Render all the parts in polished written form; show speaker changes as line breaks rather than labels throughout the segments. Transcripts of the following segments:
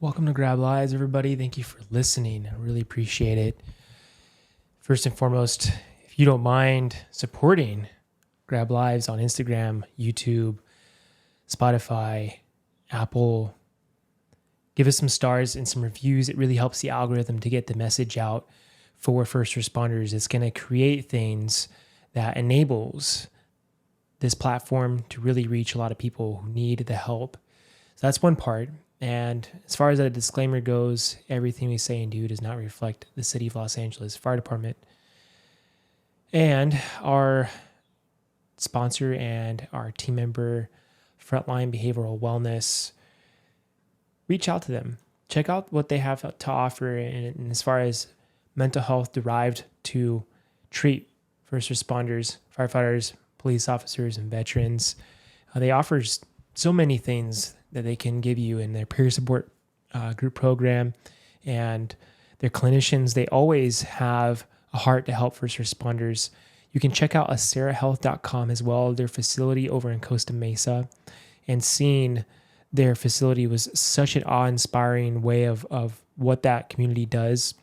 Welcome to Grablives, everybody. Thank you for listening. I really appreciate it. First and foremost, if you don't mind supporting Grablives on Instagram, YouTube, Spotify, Apple, give us some stars and some reviews. It really helps the algorithm to get the message out for first responders. It's going to create things that enables this platform to really reach a lot of people who need the help. So that's one part. And as far as that disclaimer goes, everything we say and do does not reflect the City of Los Angeles Fire Department. And our sponsor and our team member, Frontline Behavioral Wellness, reach out to them. Check out what they have to offer. And as far as mental health derived to treat first responders, firefighters, police officers, and veterans, they offer so many things that they can give you in their peer support group program, and their clinicians. They always have a heart to help first responders. You can check out acerahealth.com as well, their facility over in Costa Mesa, and seeing their facility was such an awe-inspiring way of what that community does.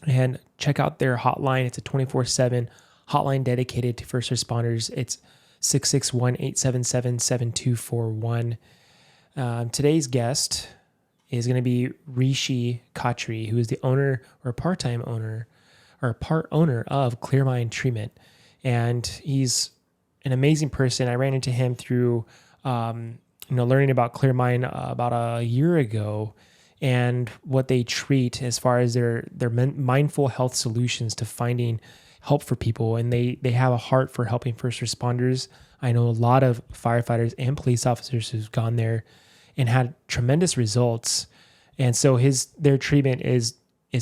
And check out their hotline. It's a 24/7 hotline dedicated to first responders. It's 661-877-7241. Today's guest is going to be Rishi Kahtri, who is the owner or part-time owner or part owner of Clear Mind Treatment. And he's an amazing person. I ran into him through, learning about Clear Mind about a year ago, and what they treat as far as their mindful health solutions to finding help for people. And they have a heart for helping first responders. I know a lot of firefighters and police officers who've gone there and had tremendous results. And so their treatment is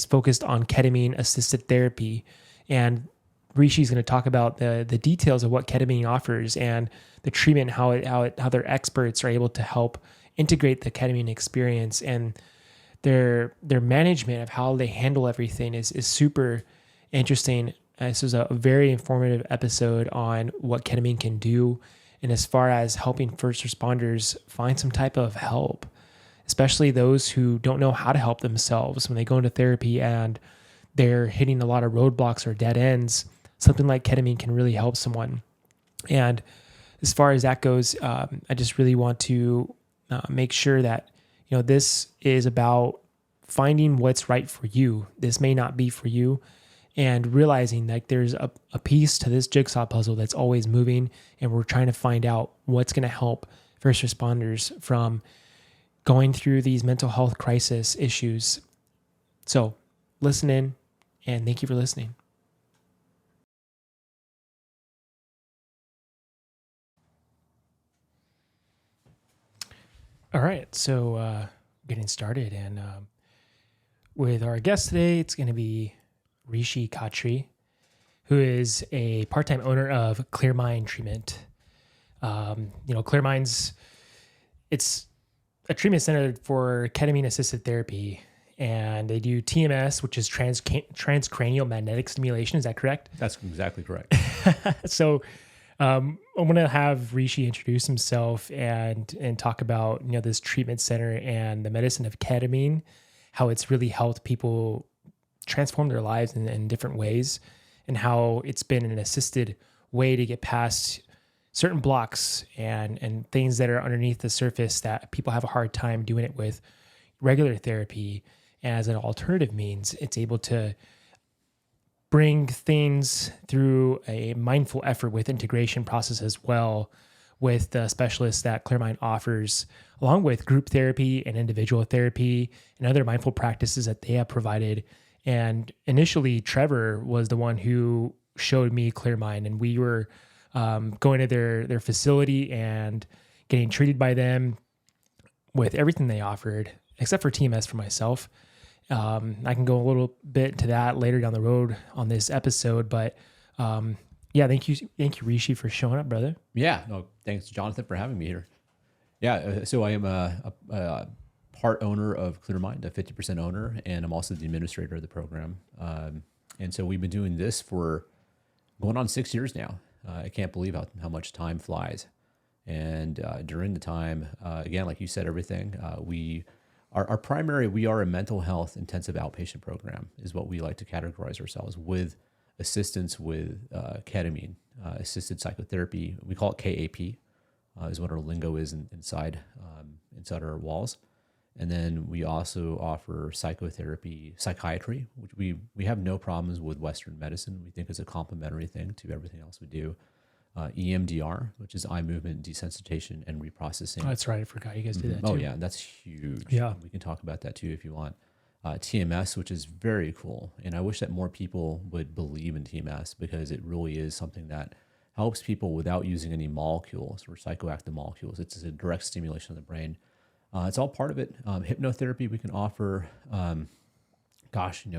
focused on ketamine assisted therapy. And Rishi's going to talk about the details of what ketamine offers and the treatment, how their experts are able to help integrate the ketamine experience, and their management of how they handle everything is super interesting. This was a very informative episode on what ketamine can do, and as far as helping first responders find some type of help, especially those who don't know how to help themselves when they go into therapy and they're hitting a lot of roadblocks or dead ends. Something like ketamine can really help someone. And as far as that goes, I just really want to make sure that this is about finding what's right for you. This may not be for you. And realizing like there's a piece to this jigsaw puzzle that's always moving, and we're trying to find out what's going to help first responders from going through these mental health crisis issues. So listen in, and thank you for listening. All right, so getting started, and with our guest today, it's going to be Rishi Kahtri, who is a part-time owner of Clear Mind Treatment. Clear Mind's, it's a treatment center for ketamine-assisted therapy, and they do TMS, which is transcranial magnetic stimulation. Is that correct?
That's exactly correct.
So I'm going to have Rishi introduce himself and talk about this treatment center and the medicine of ketamine, how it's really helped people transform their lives in different ways, and how it's been an assisted way to get past certain blocks and things that are underneath the surface that people have a hard time doing it with regular therapy. And as an alternative means, it's able to bring things through a mindful effort with integration process as well, with the specialists that Clear Mind offers, along with group therapy and individual therapy and other mindful practices that they have provided. And initially, Trevor was the one who showed me Clear Mind, and we were going to their facility and getting treated by them with everything they offered, except for TMS for myself. I can go a little bit into that later down the road on this episode, but thank you, Rishi, for showing up, brother.
Yeah, no, thanks, Jonathan, for having me here. Yeah, so I am a part owner of Clear Mind, a 50% owner, and I'm also the administrator of the program. And so we've been doing this for going on 6 years now. I can't believe how much time flies. And during the time, again, like you said, everything, we Our primary, we are a mental health intensive outpatient program, is what we like to categorize ourselves, with assistance with ketamine, assisted psychotherapy. We call it KAP, is what our lingo is inside our walls. And then we also offer psychotherapy, psychiatry, which we have no problems with Western medicine. We think it's a complementary thing to everything else we do. EMDR, which is eye movement desensitization and reprocessing.
Oh, that's right. I forgot you guys do that too.
Oh yeah, that's huge.
Yeah.
We can talk about that too if you want. TMS, which is very cool. And I wish that more people would believe in TMS, because it really is something that helps people without using any molecules or psychoactive molecules. It's a direct stimulation of the brain. It's all part of it. Hypnotherapy we can offer. I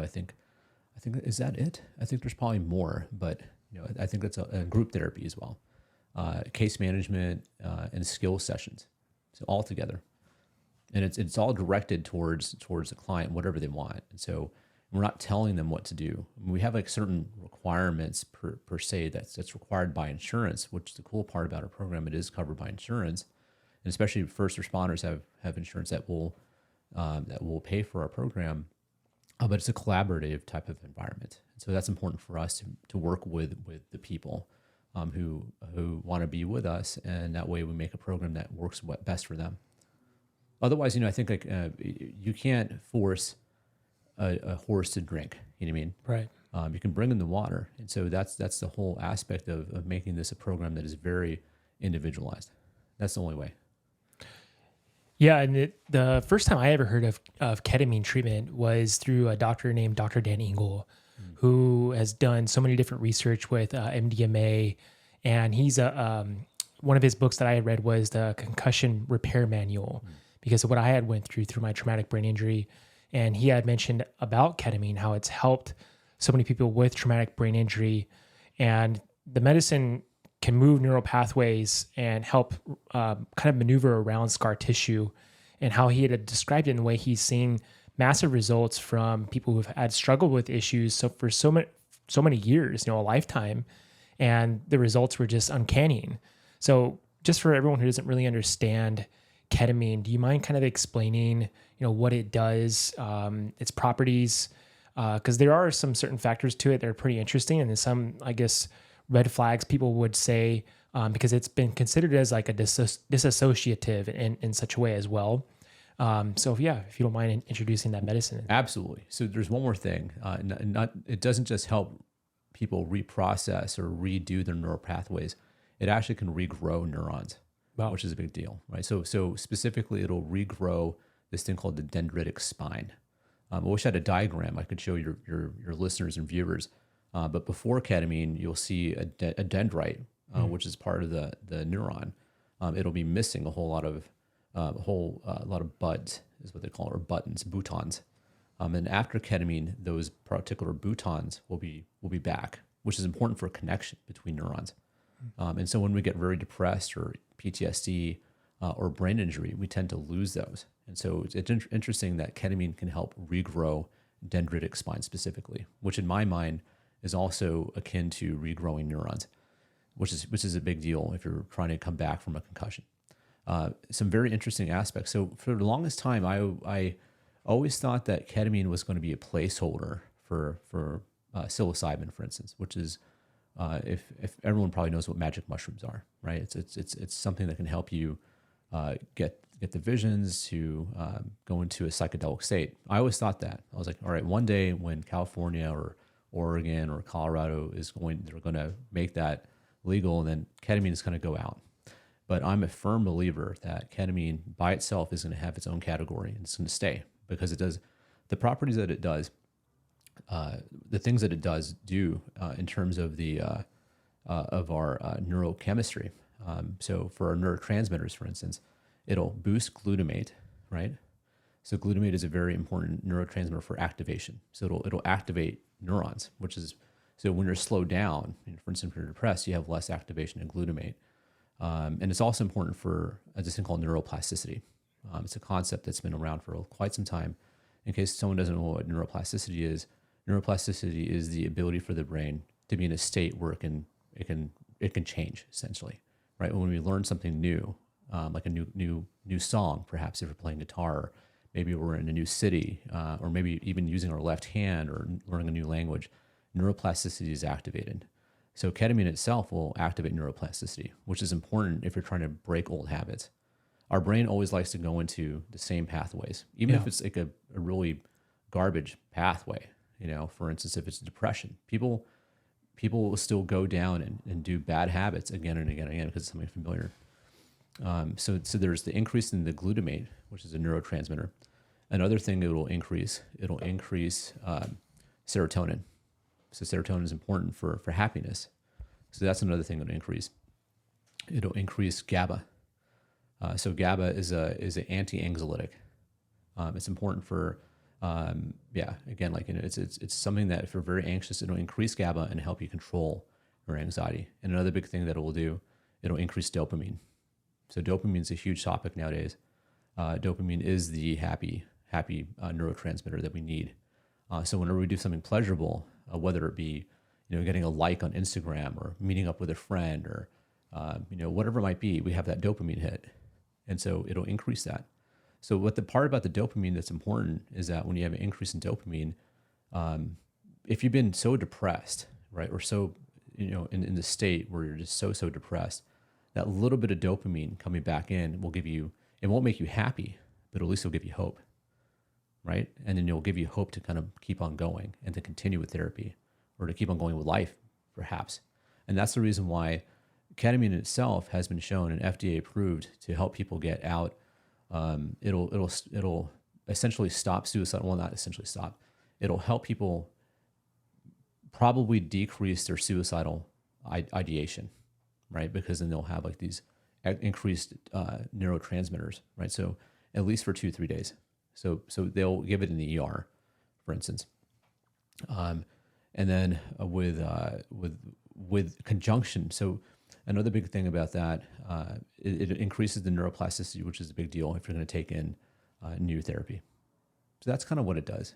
think is that it? I think there's probably more, but I think that's a group therapy as well. Case management and skill sessions, so all together, and it's all directed towards the client, whatever they want. And so we're not telling them what to do. We have like certain requirements per se that's required by insurance, which is the cool part about our program. It is covered by insurance, and especially first responders have insurance that will pay for our program. But it's a collaborative type of environment. And so that's important for us to work with the people who want to be with us, and that way we make a program that works best for them. Otherwise, I think you can't force a horse to drink. You know what I mean?
Right.
You can bring in the water, and so that's the whole aspect of making this a program that is very individualized. That's the only way.
Yeah, and the first time I ever heard of ketamine treatment was through a doctor named Dr. Dan Engel, who has done so many different research with MDMA, and he's one of his books that I had read was the Concussion Repair Manual, because of what I had went through my traumatic brain injury, and he had mentioned about ketamine, how it's helped so many people with traumatic brain injury, and the medicine can move neural pathways and help kind of maneuver around scar tissue, and how he had described it in the way he's seen massive results from people who've had struggled with issues for so many years, a lifetime, and the results were just uncanny. So just for everyone who doesn't really understand ketamine, do you mind kind of explaining, what it does, its properties? Because there are some certain factors to it that are pretty interesting, and then some, I guess, red flags people would say, because it's been considered as like a disassociative in such a way as well. So if you don't mind introducing that medicine.
Absolutely. So there's one more thing. It doesn't just help people reprocess or redo their neural pathways. It actually can regrow neurons,
Wow.
which is a big deal, right? So specifically, it'll regrow this thing called the dendritic spine. I wish I had a diagram I could show your listeners and viewers. But before ketamine, you'll see a dendrite, which is part of the neuron. It'll be missing a whole lot of buds, is what they call it, or buttons, boutons. And after ketamine, those particular boutons will be back, which is important for a connection between neurons. And so when we get very depressed or PTSD or brain injury, we tend to lose those. And so it's interesting that ketamine can help regrow dendritic spine specifically, which in my mind is also akin to regrowing neurons, which is a big deal if you're trying to come back from a concussion. Some very interesting aspects. So for the longest time, I always thought that ketamine was going to be a placeholder for psilocybin, for instance, which is if everyone probably knows what magic mushrooms are, right? It's something that can help you get the visions, to go into a psychedelic state. I always thought that. I was like, all right, one day when California or Oregon or Colorado they're going to make that legal, and then ketamine is going to go out. But I'm a firm believer that ketamine by itself is going to have its own category, and it's going to stay, because it does the properties that it does, the things that it does do in terms of of our neurochemistry. So for our neurotransmitters, for instance, it'll boost glutamate, right? So glutamate is a very important neurotransmitter for activation. So it'll activate neurons, which is, so when you're slowed down, for instance, when you're depressed, you have less activation in glutamate. And it's also important for this thing called neuroplasticity. It's a concept that's been around for quite some time. In case someone doesn't know what neuroplasticity is the ability for the brain to be in a state where it can change, essentially, right? When we learn something new, like a new song, perhaps if you're playing guitar, maybe we're in a new city, or maybe even using our left hand or learning a new language, neuroplasticity is activated. So ketamine itself will activate neuroplasticity, which is important if you're trying to break old habits. Our brain always likes to go into the same pathways, even if it's like a really garbage pathway. For instance, if it's depression, people will still go down and do bad habits again and again and again because it's something familiar. So there's the increase in the glutamate, which is a neurotransmitter. Another thing it'll increase serotonin. So serotonin is important for happiness. So that's another thing it'll increase. It'll increase GABA. So GABA is an anti-anxiolytic. It's important for again, it's something that if you're very anxious, it'll increase GABA and help you control your anxiety. And another big thing that it will do, it'll increase dopamine. So dopamine is a huge topic nowadays. Dopamine is the happy neurotransmitter that we need. So whenever we do something pleasurable, whether it be getting a like on Instagram or meeting up with a friend or whatever it might be, we have that dopamine hit, and so it'll increase that. So what the part about the dopamine that's important is that when you have an increase in dopamine, if you've been so depressed, right, or so in the state where you're just so depressed, that little bit of dopamine coming back in will give you, it won't make you happy, but at least it'll give you hope, right? And then it'll give you hope to kind of keep on going and to continue with therapy or to keep on going with life, perhaps. And that's the reason why ketamine itself has been shown and FDA approved to help people get out. It'll essentially stop suicide. Well, not essentially stop. It'll help people probably decrease their suicidal ideation, right? Because then they'll have like these increased neurotransmitters, right? So at least for 2-3 days. So they'll give it in the ER, for instance. And then with conjunction. So another big thing about that, it increases the neuroplasticity, which is a big deal if you're going to take in new therapy. So that's kind of what it does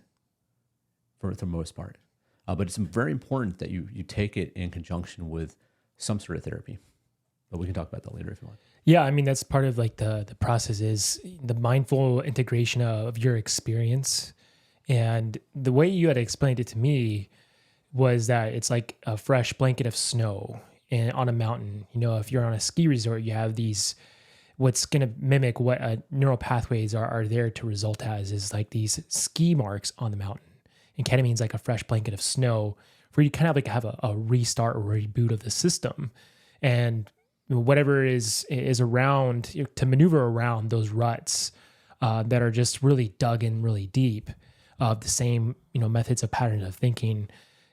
for the most part. But it's very important that you take it in conjunction with some sort of therapy. But we can talk about that later if you want.
Yeah, I mean, that's part of like the process is the mindful integration of your experience. And the way you had explained it to me was that it's like a fresh blanket of snow on a mountain. If you're on a ski resort, you have these, what's going to mimic what neural pathways are there to result as is like these ski marks on the mountain. And ketamine is like a fresh blanket of snow where you kind of like have a restart or reboot of the system. And whatever is around to maneuver around those ruts that are just really dug in really deep of the same, methods of patterns of thinking,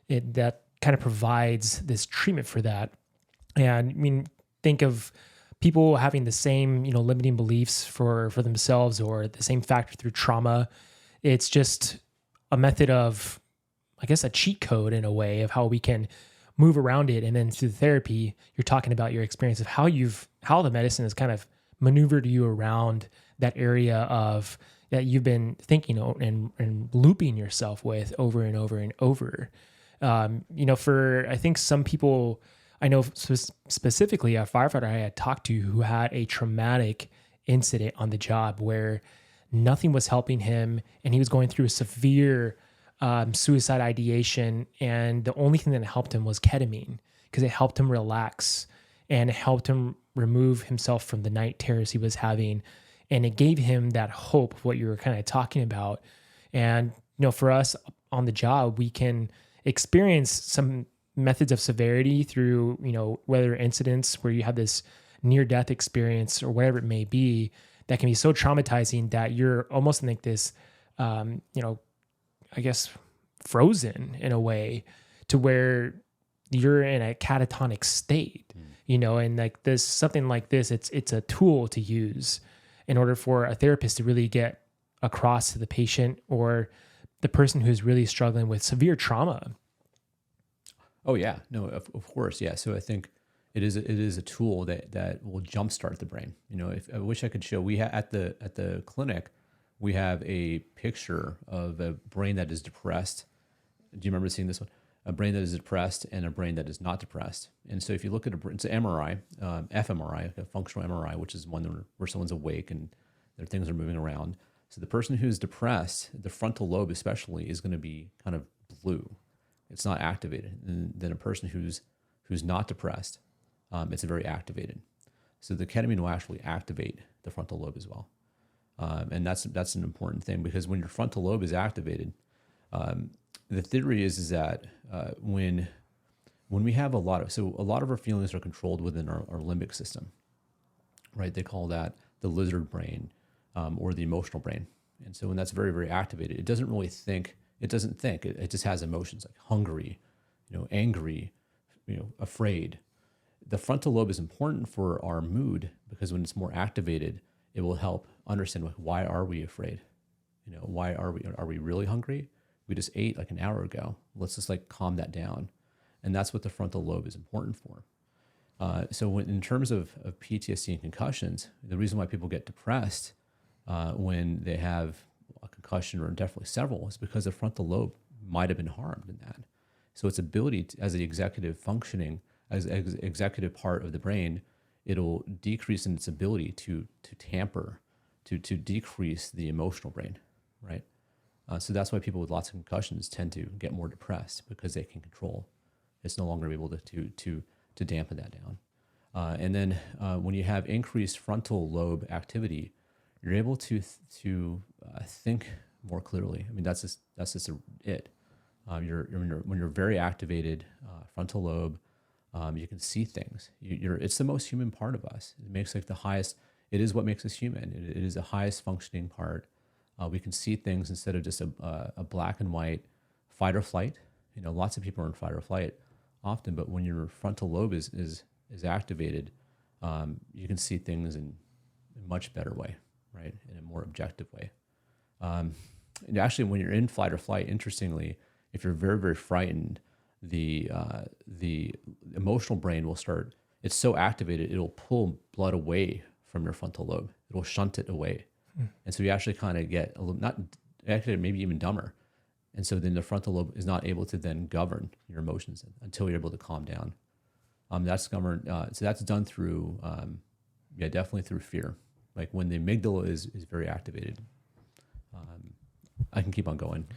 that kind of provides this treatment for that. And I mean, think of people having the same, limiting beliefs for themselves or the same factor through trauma. It's just a method of, I guess, a cheat code in a way of how we can move around it. And then through the therapy, you're talking about your experience of how the medicine has kind of maneuvered you around that area of that you've been thinking and looping yourself with over and over and over. For, I think some people, I know specifically a firefighter I had talked to who had a traumatic incident on the job where nothing was helping him and he was going through a severe suicide ideation, and the only thing that helped him was ketamine because it helped him relax and it helped him remove himself from the night terrors he was having, and it gave him that hope of what you were kind of talking about. And for us on the job, we can experience some methods of severity through whether incidents where you have this near-death experience or whatever it may be that can be so traumatizing that you're almost in like this I guess frozen in a way to where you're in a catatonic state, and like this, something like this, it's a tool to use in order for a therapist to really get across to the patient or the person who's really struggling with severe trauma.
Oh yeah, no, of course. Yeah. So I think it is a tool that will jumpstart the brain. If I wish I could show, at the clinic, we have a picture of a brain that is depressed. Do you remember seeing this one? A brain that is depressed and a brain that is not depressed. And so if you look at it's an MRI, fMRI, a functional MRI, which is one where someone's awake and their things are moving around. So the person who's depressed, the frontal lobe especially, is going to be kind of blue. It's not activated. And then a person who's not depressed, it's very activated. So the ketamine will actually activate the frontal lobe as well. And that's an important thing, because when your frontal lobe is activated, the theory is that when we have a lot of our feelings are controlled within our limbic system, right? They call that the lizard brain, or the emotional brain. And so when that's very, very activated, it doesn't really think. It doesn't think. It just has emotions like hungry, angry, afraid. The frontal lobe is important for our mood, because when it's more activated, it will help understand, like, why are we afraid? Why are we really hungry? We just ate like an hour ago. Let's just like calm that down. And that's what the frontal lobe is important for. So in terms of PTSD and concussions, the reason why people get depressed when they have a concussion, or definitely several, is because the frontal lobe might have been harmed in that. So its ability as the executive functioning, as executive part of the brain, it'll decrease in its ability to tamper, to decrease the emotional brain, right? So that's why people with lots of concussions tend to get more depressed, because they can control. It's no longer able to dampen that down. And then when you have increased frontal lobe activity, you're able to think more clearly. I mean, that's just it. When you're very activated frontal lobe, you can see things. It's the most human part of us. It makes like the highest. It is what makes us human. It is the highest functioning part. We can see things instead of just a black and white fight or flight. Lots of people are in fight or flight often, but when your frontal lobe is activated, you can see things in a much better way, right? In a more objective way. And actually, when you're in flight or flight, interestingly, if you're very, very frightened, the emotional brain will start. It's so activated, it'll pull blood away from your frontal lobe. It'll shunt it away, and so you actually kind of get a little, not actually maybe even dumber. And so then the frontal lobe is not able to then govern your emotions until you're able to calm down. That's governed. So that's done through, definitely through fear. Like when the amygdala is very activated. I can keep on going.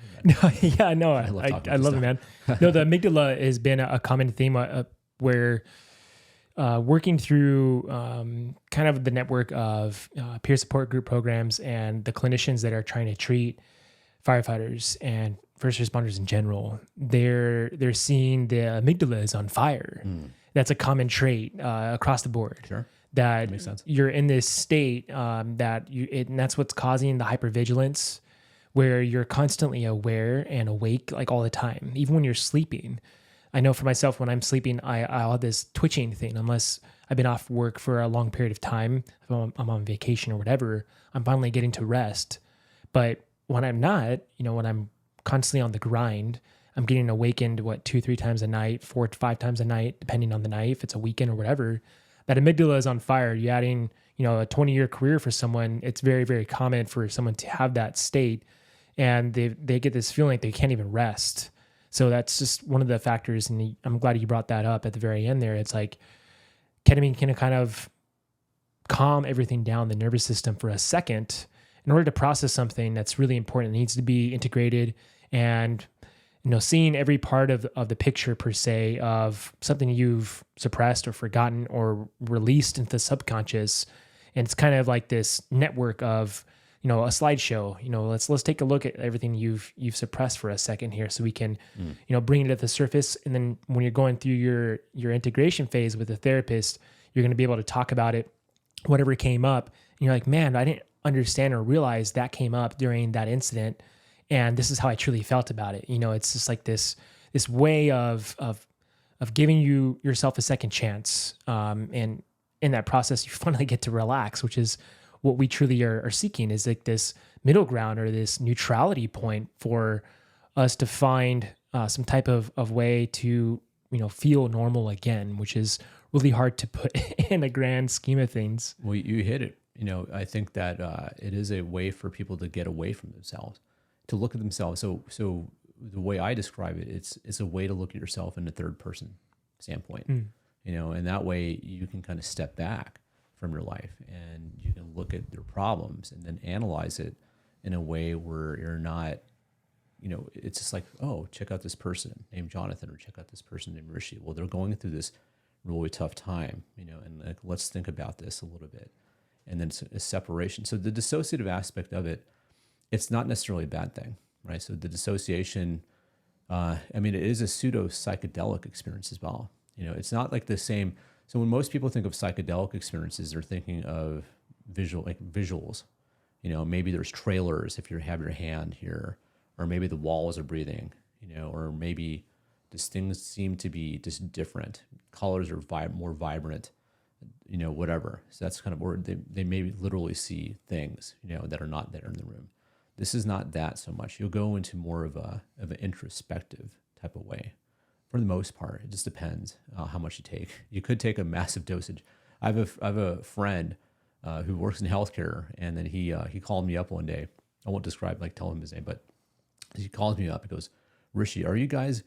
Yeah, no, I love it, man. No, the amygdala has been a common theme where working through kind of the network of peer support group programs and the clinicians that are trying to treat firefighters and first responders in general, they're seeing the amygdala is on fire. That's a common trait across the board.
Sure.
That
makes sense.
You're in this state and that's what's causing the hypervigilance, where you're constantly aware and awake like all the time, even when you're sleeping. I know for myself, when I'm sleeping, I'll have this twitching thing. Unless I've been off work for a long period of time, if I'm on vacation or whatever, I'm finally getting to rest. But when I'm not, when I'm constantly on the grind, I'm getting awakened 2-3 times a night, 4 to 5 times a night, depending on the night, if it's a weekend or whatever. That amygdala is on fire. You're adding, a 20-year career for someone. It's very, very common for someone to have that state, and they get this feeling like they can't even rest. So that's just one of the factors, and I'm glad you brought that up at the very end there. It's like ketamine can kind of calm everything down, the nervous system for a second, in order to process something that's really important. It needs to be integrated, and seeing every part of the picture per se of something you've suppressed or forgotten or released into the subconscious. And it's kind of like this network of, a slideshow. Let's take a look at everything you've suppressed for a second here, so we can, bring it to the surface. And then when you're going through your integration phase with the therapist, you're going to be able to talk about it, whatever came up. And you're like, man, I didn't understand or realize that came up during that incident, and this is how I truly felt about it. It's just like this way of giving yourself a second chance. And in that process, you finally get to relax, which is what we truly are seeking, is like this middle ground or this neutrality point for us to find some type of way to, feel normal again, which is really hard to put in a grand scheme of things.
Well, you hit it. I think that it is a way for people to get away from themselves, to look at themselves. So the way I describe it, it's a way to look at yourself in a third person standpoint, and that way you can kind of step back from your life and you can look at your problems and then analyze it in a way where you're not, it's just like, oh, check out this person named Jonathan, or check out this person named Rishi. Well, they're going through this really tough time, and like, let's think about this a little bit. And then it's a separation. So the dissociative aspect of it, it's not necessarily a bad thing, right? So the dissociation, it is a pseudo psychedelic experience as well. It's not like the same. So when most people think of psychedelic experiences, they're thinking of visuals. Maybe there's trailers if you have your hand here, or maybe the walls are breathing, or maybe just things seem to be just different. Colors are more vibrant, whatever. So that's kind of where they maybe literally see things, that are not there in the room. This is not that so much. You'll go into more of an introspective type of way. For the most part, it just depends how much you take. You could take a massive dosage. I have a friend who works in healthcare, and then he called me up one day. I won't tell him his name, but he calls me up. He goes, "Rishi, are you guys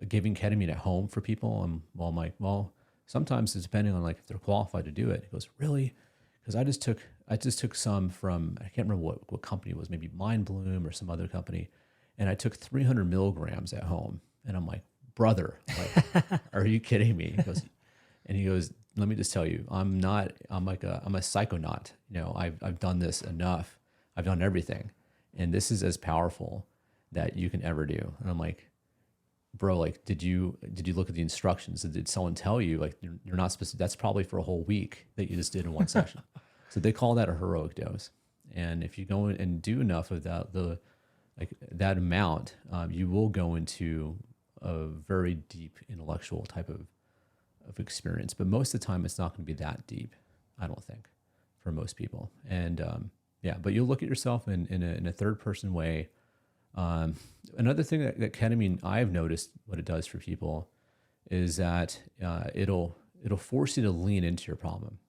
giving ketamine at home for people?" I'm like, well, sometimes it's depending on like if they're qualified to do it. He goes, "Really?" Because I just took some from, I can't remember what company it was, maybe Mind Bloom or some other company, and I took 300 milligrams at home, and I'm like, brother, like, are you kidding me? He goes, let me just tell you, I'm a psychonaut. I've done this enough. I've done everything. And this is as powerful that you can ever do. And I'm like, bro, like, did you look at the instructions? Did someone tell you, like, you're not supposed to, that's probably for a whole week that you just did in one session. So they call that a heroic dose. And if you go in and do enough of that amount, you will go into a very deep intellectual type of experience. But most of the time, it's not going to be that deep, I don't think, for most people. And but you'll look at yourself in a third person way. Another thing that ketamine, I've noticed what it does for people is that it'll force you to lean into your problem.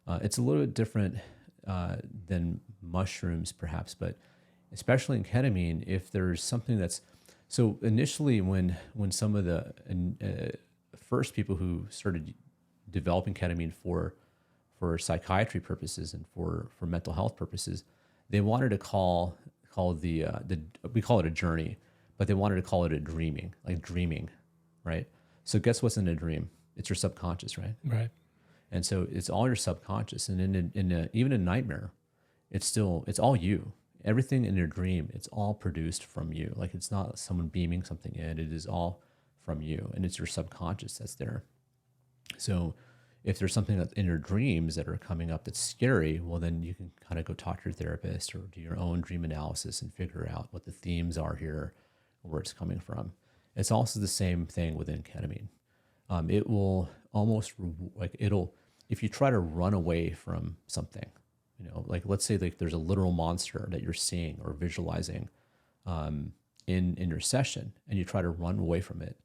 It's a little bit different than mushrooms, perhaps, but especially in ketamine, if there's something that's, so initially when some of the first people who started developing ketamine for psychiatry purposes and for mental health purposes, they wanted to call we call it a journey, but they wanted to call it a dreaming, right? So guess what's in a dream? It's your subconscious, right?
Right.
And so it's all your subconscious, and even a nightmare, it's all you. Everything in your dream, it's all produced from you. Like, it's not someone beaming something in. It is all from you, and it's your subconscious that's there. So if there's something that's in your dreams that are coming up that's scary, well, then you can kind of go talk to your therapist or do your own dream analysis and figure out what the themes are here, where it's coming from. It's also the same thing within ketamine. It will almost if you try to run away from something, like let's say like there's a literal monster that you're seeing or visualizing in your session, and you try to run away from it.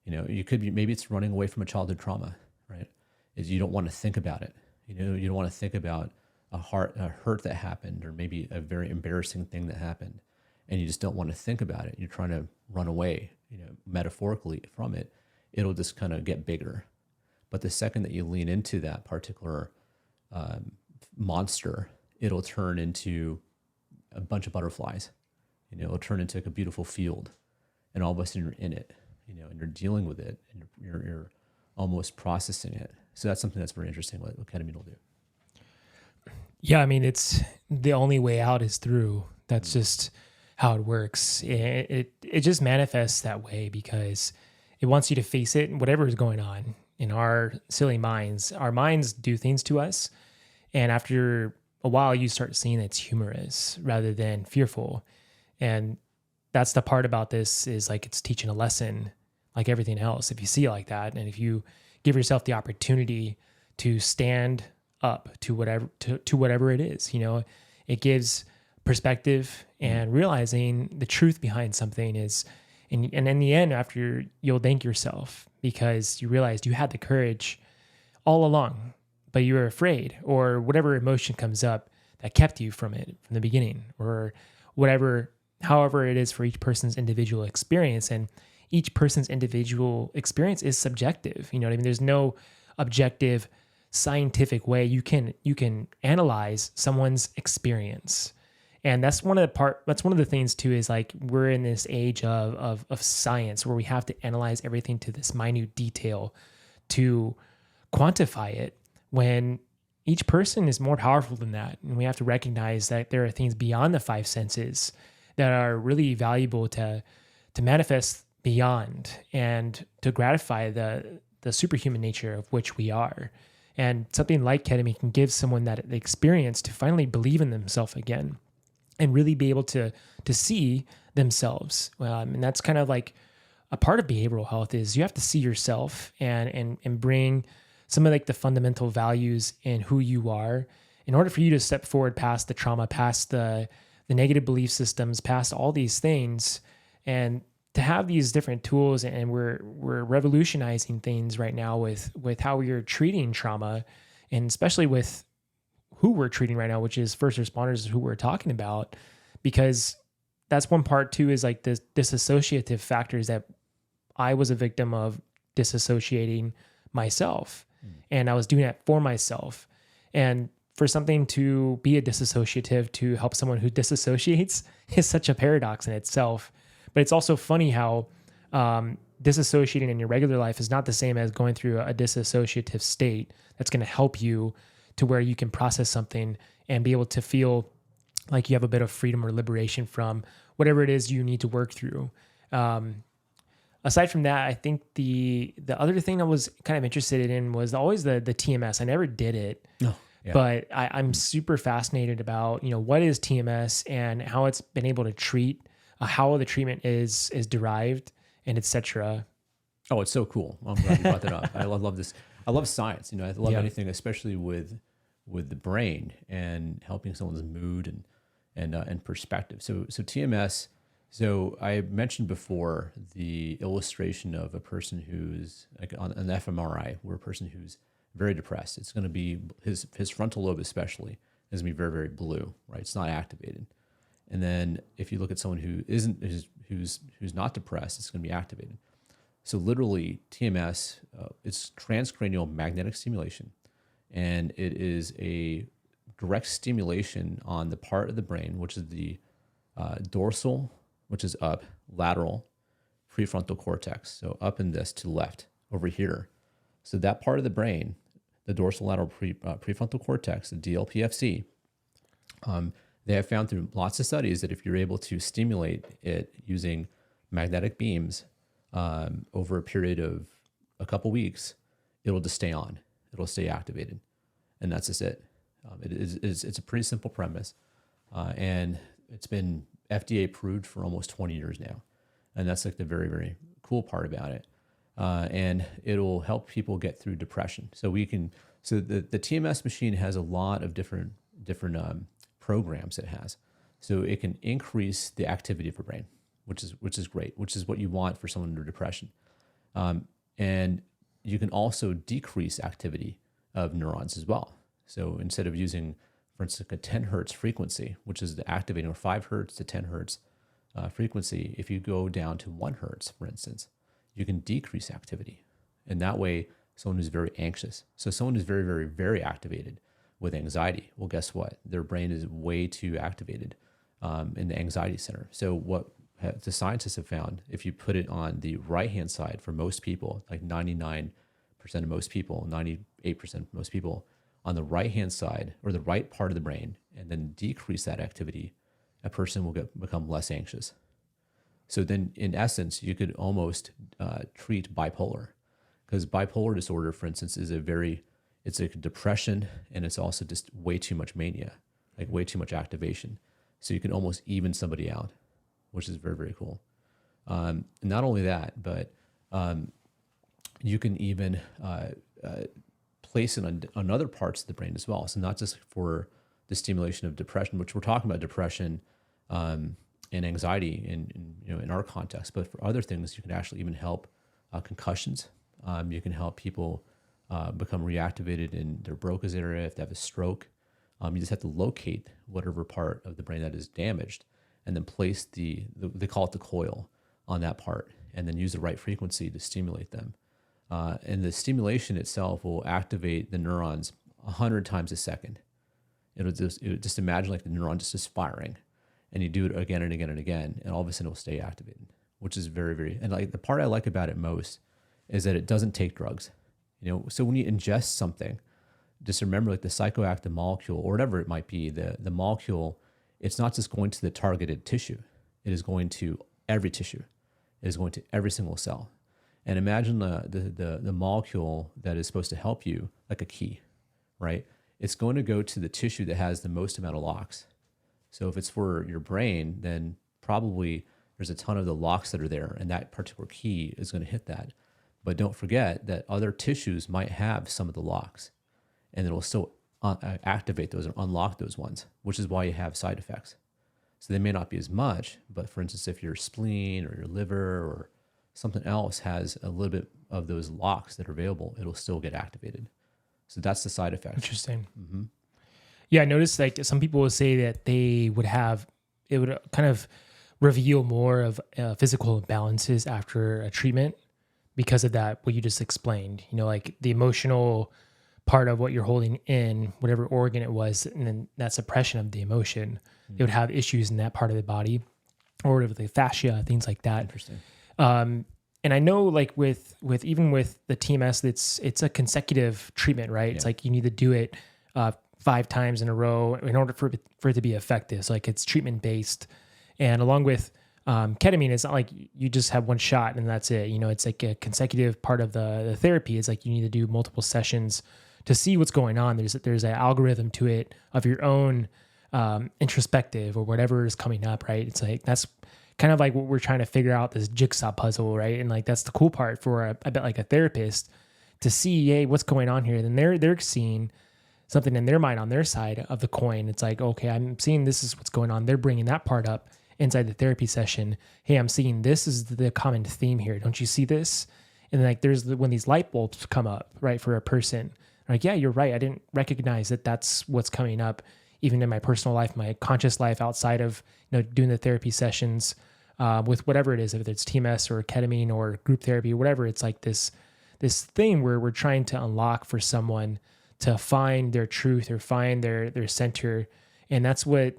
You could be, maybe it's running away from a childhood trauma, right? Is you don't want to think about it. You don't want to think about a hurt that happened, or maybe a very embarrassing thing that happened, and you just don't want to think about it. You're trying to run away, metaphorically from it. It'll just kind of get bigger. But the second that you lean into that particular monster, it'll turn into a bunch of butterflies. It'll turn into like a beautiful field, and all of a sudden you're in it, and you're dealing with it, and you're almost processing it. So that's something that's very interesting what ketamine will do.
Yeah, it's the only way out is through. That's just how it works. It just manifests that way because it wants you to face it, whatever is going on in our silly minds. Our minds do things to us, and after a while, you start seeing it's humorous rather than fearful. And that's the part about this, is like it's teaching a lesson, like everything else. If you see it like that, and if you give yourself the opportunity to stand up to whatever it is, it gives perspective, and realizing the truth behind something is, and in the end, after, you'll thank yourself because you realized you had the courage all along, but you were afraid, or whatever emotion comes up that kept you from it from the beginning, or however it is for each person's individual experience. And each person's individual experience is subjective. There's no objective scientific way you can analyze someone's experience. And that's one of the things too, is like we're in this age of science where we have to analyze everything to this minute detail to quantify it, when each person is more powerful than that. And we have to recognize that there are things beyond the five senses that are really valuable to manifest beyond and to gratify the superhuman nature of which we are. And something like ketamine can give someone that experience to finally believe in themselves again and really be able to see themselves. And that's kind of like a part of behavioral health, is you have to see yourself and bring some of like the fundamental values in who you are in order for you to step forward past the trauma, past the negative belief systems, past all these things, and to have these different tools. And we're revolutionizing things right now with how we're treating trauma, and especially with who we're treating right now, which is first responders, who we're talking about, because that's one part too, is like this disassociative factors that I was a victim of, disassociating myself. And I was doing that for myself. And for something to be a disassociative to help someone who disassociates is such a paradox in itself. But it's also funny how disassociating in your regular life is not the same as going through a disassociative state that's going to help you to where you can process something and be able to feel like you have a bit of freedom or liberation from whatever it is you need to work through. Aside from that, I think the other thing I was kind of interested in was always the TMS. I never did it, but I'm super fascinated about, what is TMS and how it's been able to treat, how the treatment is derived, and et cetera.
Oh, it's so cool. I'm glad you brought that up. I love this. I love science. I love anything, especially with the brain and helping someone's mood and perspective. So TMS. So I mentioned before the illustration of a person who's like on an fMRI, where a person who's very depressed. It's going to be his frontal lobe especially is going to be very, very blue, right? It's not activated. And then if you look at someone who's not depressed, it's going to be activated. So literally TMS, it's transcranial magnetic stimulation, and it is a direct stimulation on the part of the brain, which is the dorsal, which is up, lateral, prefrontal cortex. So up in this to the left over here. So that part of the brain, the dorsal lateral prefrontal cortex, the DLPFC, they have found through lots of studies that if you're able to stimulate it using magnetic beams over a period of a couple weeks, it'll just stay on. It'll stay activated. And that's just it. It's a pretty simple premise. And it's been FDA approved for almost 20 years now. And that's like the very, very cool part about it. And it'll help people get through depression. So the TMS machine has a lot of different programs it has. So it can increase the activity of your brain, which is great, which is what you want for someone under depression. And you can also decrease activity of neurons as well. So instead of using, for instance, a 10 hertz frequency, which is the activating, or 5 hertz to 10 hertz frequency, if you go down to 1 hertz, for instance, you can decrease activity. And that way, someone who's very anxious, so someone who's very, very, very activated with anxiety, well, guess what? Their brain is way too activated in the anxiety center. So what the scientists have found, if you put it on the right-hand side for most people, like 99% of most people, 98% of most people, on the right-hand side or the right part of the brain, and then decrease that activity, a person will become less anxious. So then in essence, you could almost treat bipolar, because bipolar disorder, for instance, it's a depression, and it's also just way too much mania, like way too much activation. So you can almost even somebody out, which is very, very cool. And not only that, but you can even place it on other parts of the brain as well. So not just for the stimulation of depression, which we're talking about depression and anxiety in our context, but for other things, you can actually even help concussions. You can help people become reactivated in their Broca's area if they have a stroke. You just have to locate whatever part of the brain that is damaged, and then place they call it the coil on that part, and then use the right frequency to stimulate them. And the stimulation itself will activate the neurons 100 times a second. Just imagine like the neuron just is firing. and you do it again and again and again, and all of a sudden it'll stay activated, which is very, very, and like the part I like about it most is that it doesn't take drugs. So when you ingest something, just remember like the psychoactive molecule or whatever it might be, the molecule, it's not just going to the targeted tissue. It is going to every tissue. It is going to every single cell. And imagine the molecule that is supposed to help you like a key, right? It's going to go to the tissue that has the most amount of locks. So if it's for your brain, then probably there's a ton of the locks that are there, and that particular key is going to hit that. But don't forget that other tissues might have some of the locks, and it'll still activate those and unlock those ones, which is why you have side effects. So they may not be as much, but for instance, if your spleen or your liver or something else has a little bit of those locks that are available, it'll still get activated. So that's the side effect.
Interesting. Yeah, I noticed like some people will say that it would kind of reveal more of physical imbalances after a treatment because of that, what you just explained, like the emotional part of what you're holding in, whatever organ it was, and then that suppression of the emotion, it would have issues in that part of the body or with the fascia, things like that.
Interesting.
And I know like with even with the TMS, it's a consecutive treatment, right? Yeah. It's like you need to do it 5 times in a row in order for it to be effective. So like it's treatment based, and along with ketamine, it's not like you just have one shot and that's it. It's like a consecutive part of the therapy. It's like you need to do multiple sessions to see what's going on. There's an algorithm to it of your own introspective or whatever is coming up, right? It's like that's kind of like what we're trying to figure out, this jigsaw puzzle, right? And like that's the cool part for I bet like a therapist to see, hey, what's going on here. Then they're seeing something in their mind on their side of the coin. It's like, okay, I'm seeing this is what's going on. They're bringing that part up inside the therapy session. Hey, I'm seeing this is the common theme here. Don't you see this? And then like there's when these light bulbs come up, right, for a person. Like, yeah, you're right. I didn't recognize that that's what's coming up, even in my personal life, my conscious life outside of doing the therapy sessions with whatever it is, if it's TMS or ketamine or group therapy, whatever. It's like this thing where we're trying to unlock for someone to find their truth or find their center, and that's what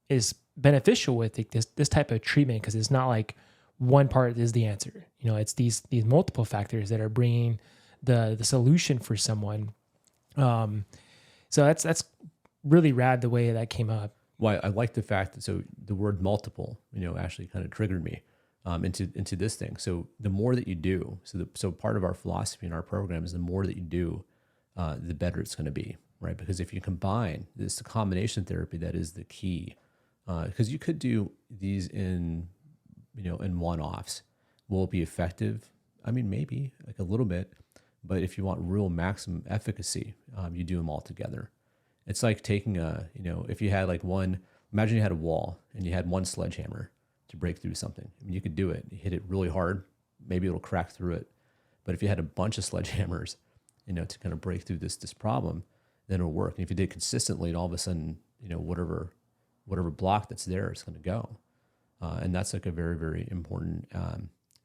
is beneficial with this type of treatment, because it's not like one part is the answer. It's these multiple factors that are bringing the solution for someone. So that's really rad the way that came up.
Well, I like the fact that so the word multiple, actually kind of triggered me into this thing. So the more that you do, so part of our philosophy in our program is the more that you do, the better it's going to be, right? Because if you combine this, the combination therapy that is the key, because you could do these in one-offs. Will it be effective? I mean, maybe like a little bit, but if you want real maximum efficacy, you do them all together. It's like taking if you had imagine you had a wall and you had one sledgehammer to break through something. I mean, you could do it. You hit it really hard, maybe it'll crack through it. But if you had a bunch of sledgehammers, to kind of break through this problem, then it'll work. And if you did it consistently, and all of a sudden, whatever block that's there is going to go. And that's like a very, very important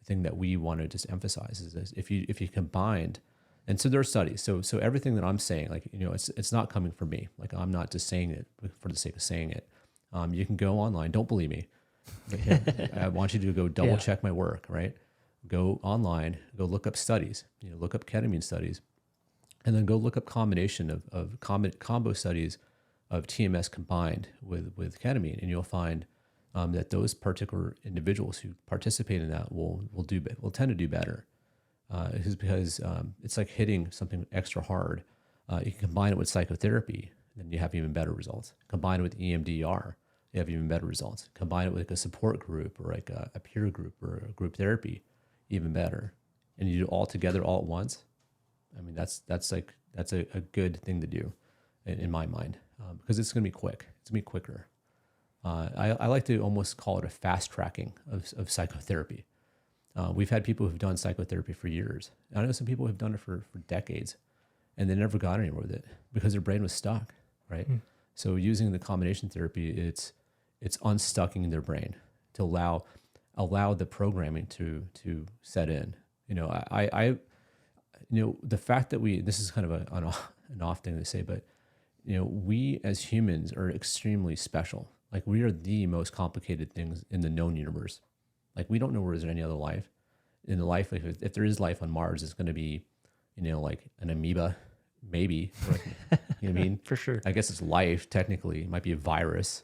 thing that we want to just emphasize is this. If you combined, and so there are studies. So everything that I'm saying, it's not coming from me. Like I'm not just saying it for the sake of saying it. You can go online. Don't believe me. But here, I want you to go double check my work, right? Go online, go look up studies, look up ketamine studies, and then go look up combination of combo studies of TMS combined with ketamine, and you'll find that those particular individuals who participate in that will tend to do better. Because it's like hitting something extra hard. You can combine it with psychotherapy, then you have even better results. Combine it with EMDR, you have even better results. Combine it with like a support group or like a peer group or a group therapy, even better. And you do it all together all at once. I mean, that's a good thing to do in my mind, because it's going to be quick. It's going to be quicker. I like to almost call it a fast tracking of psychotherapy. We've had people who've done psychotherapy for years. I know some people who've done it for decades, and they never got anywhere with it because their brain was stuck, right? So using the combination therapy, it's unstucking their brain to allow the programming to set in. The fact that this is kind of an off thing to say, but we as humans are extremely special. Like we are the most complicated things in the known universe. Like we don't know where there's any other life. In the life, if there is life on Mars, it's going to be, like an amoeba, maybe. Or, you know what I mean?
For sure.
I guess it's life technically. It might be a virus,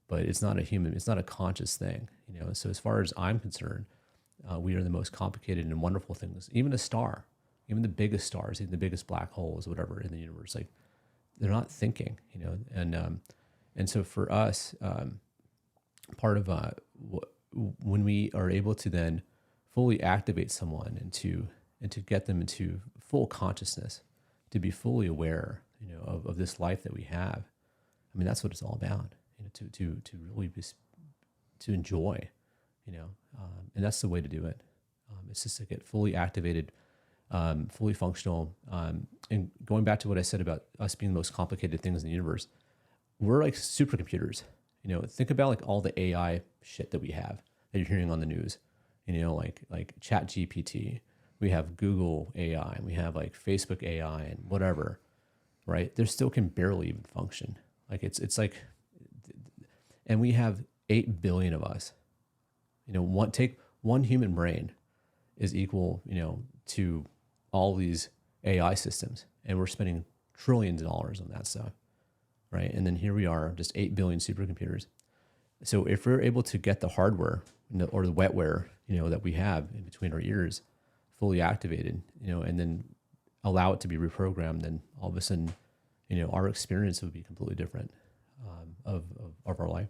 but it's not a human. It's not a conscious thing. So as far as I'm concerned, we are the most complicated and wonderful things. Even a star, even the biggest stars, even the biggest black holes, whatever in the universe, like they're not thinking. And so for us, part of when we are able to then fully activate someone and to get them into full consciousness, to be fully aware, of this life that we have. I mean, that's what it's all about. To really to enjoy, and that's the way to do it. It's just to get fully activated, fully functional. And going back to what I said about us being the most complicated things in the universe, we're like supercomputers. Think about like all the AI shit that we have that you're hearing on the news. Like Chat GPT. We have Google AI. We have like Facebook AI and whatever, right? They still can barely even function. Like it's like, and we have 8 billion of us. Take one human brain is equal, to all these AI systems, and we're spending trillions of dollars on that stuff, right? And then here we are, just 8 billion supercomputers. So if we're able to get the hardware or the wetware, that we have in between our ears fully activated, and then allow it to be reprogrammed, then all of a sudden, our experience would be completely different of our life.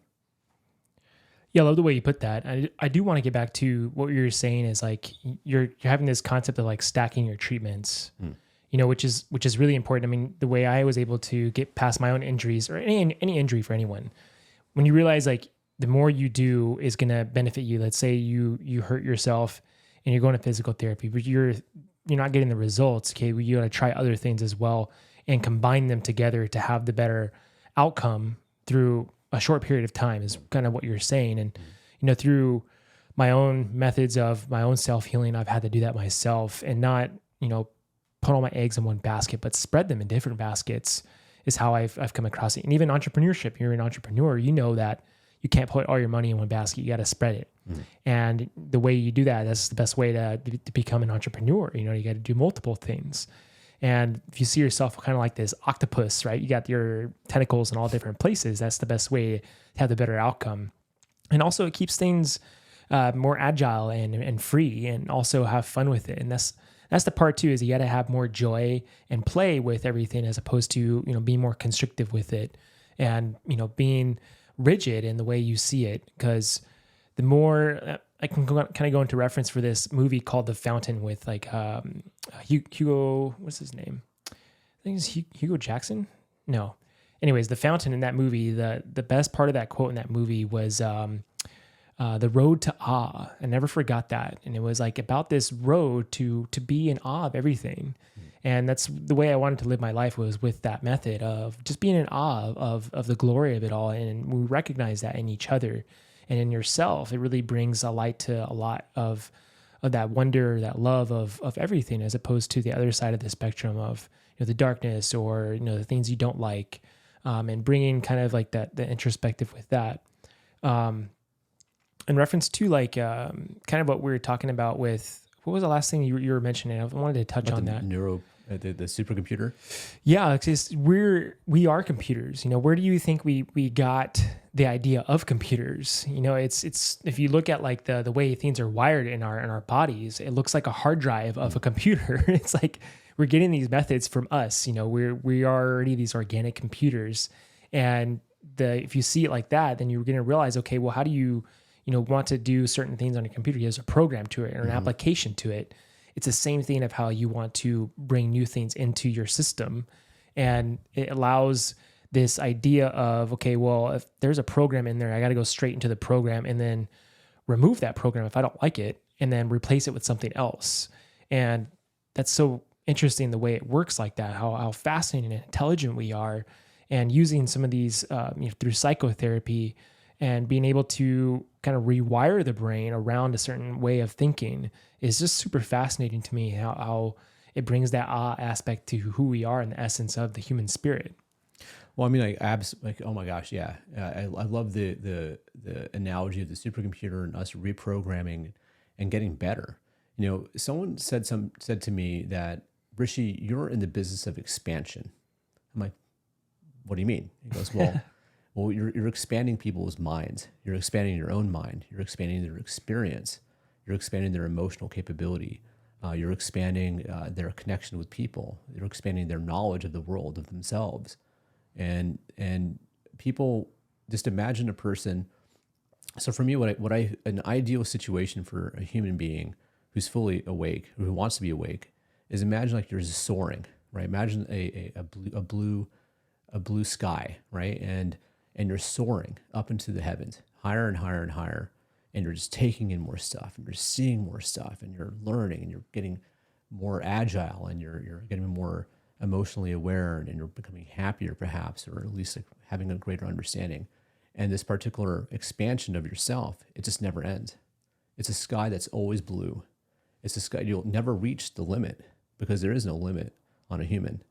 Yeah, I love the way you put that. I do want to get back to what you're saying is like you're having this concept of like stacking your treatments, which is really important. I mean, the way I was able to get past my own injuries or any injury for anyone, when you realize like the more you do is going to benefit you. Let's say you hurt yourself and you're going to physical therapy, but you're not getting the results. Okay, well, you got to try other things as well and combine them together to have the better outcome through a short period of time is kind of what you're saying. And, through my own methods of my own self-healing, I've had to do that myself and not, put all my eggs in one basket, but spread them in different baskets is how I've come across it. And even entrepreneurship, you're an entrepreneur, that you can't put all your money in one basket. You got to spread it. And the way you do that, that's the best way to become an entrepreneur. You got to do multiple things. And if you see yourself kind of like this octopus, right? You got your tentacles in all different places. That's the best way to have the better outcome. And also it keeps things more agile and free, and also have fun with it. And that's the part too, is you got to have more joy and play with everything as opposed to, being more constrictive with it and, being rigid in the way you see it. Because the more I can kind of go into reference for this movie called The Fountain with like Hugo, what's his name? I think it's Hugo Jackson. No. Anyways, The Fountain in that movie, the best part of that quote in that movie was the road to awe. I never forgot that. And it was like about this road to be in awe of everything. And that's the way I wanted to live my life, was with that method of just being in awe of the glory of it all. And we recognize that in each other and in yourself. It really brings a light to a lot of that wonder, that love of everything, as opposed to the other side of the spectrum of the darkness or the things you don't like, and bringing kind of like the introspective with that. In reference to like kind of what we were talking about with, what was the last thing you were mentioning? I wanted to touch on that.
The supercomputer.
Yeah, we are computers. Where do you think we got the idea of computers? It's if you look at like the way things are wired in our bodies, it looks like a hard drive of a computer. It's like we're getting these methods from us. We are already these organic computers, and if you see it like that, then you're going to realize, okay, well, how do you want to do certain things on a computer? There's a program to it or an application to it. It's the same thing of how you want to bring new things into your system. And it allows this idea of, okay, well, if there's a program in there, I got to go straight into the program and then remove that program if I don't like it, and then replace it with something else. And that's so interesting the way it works like that, how fascinating and intelligent we are. And using some of these through psychotherapy and being able to kind of rewire the brain around a certain way of thinking is just super fascinating to me, how it brings that awe aspect to who we are and the essence of the human spirit.
Well, I mean, like, oh my gosh, yeah. I love the analogy of the supercomputer and us reprogramming and getting better. You know, someone said to me that, Rishi, you're in the business of expansion. I'm like, what do you mean? He goes, well, you're expanding people's minds. You're expanding your own mind. You're expanding their experience. You're expanding their emotional capability. You're expanding their connection with people. You're expanding their knowledge of the world, of themselves. And people, just imagine a person. So for me, an ideal situation for a human being who's fully awake, who wants to be awake, is imagine like you're just soaring, right? Imagine a blue sky, right? And you're soaring up into the heavens, higher and higher and higher, and you're just taking in more stuff, and you're seeing more stuff, and you're learning, and you're getting more agile, and you're getting more emotionally aware, and you're becoming happier perhaps, or at least like having a greater understanding. And this particular expansion of yourself, it just never ends. It's a sky that's always blue. It's a sky, you'll never reach the limit, because there is no limit on a human,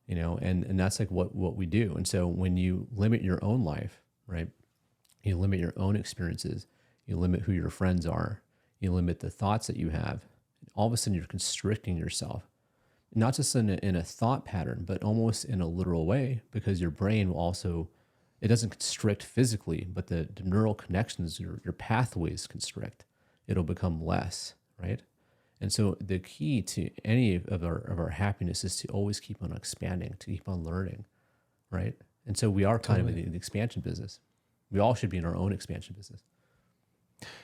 you know, and that's like what we do. And so when you limit your own life, right, you limit your own experiences, you limit who your friends are, you limit the thoughts that you have, all of a sudden you're constricting yourself, not just in a thought pattern, but almost in a literal way, because your brain will also, it doesn't constrict physically, but the neural connections, your pathways constrict. It'll become less, right? And so the key to any of our happiness is to always keep on expanding, to keep on learning, right? And so we are kind of in the expansion business. We all should be in our own expansion business.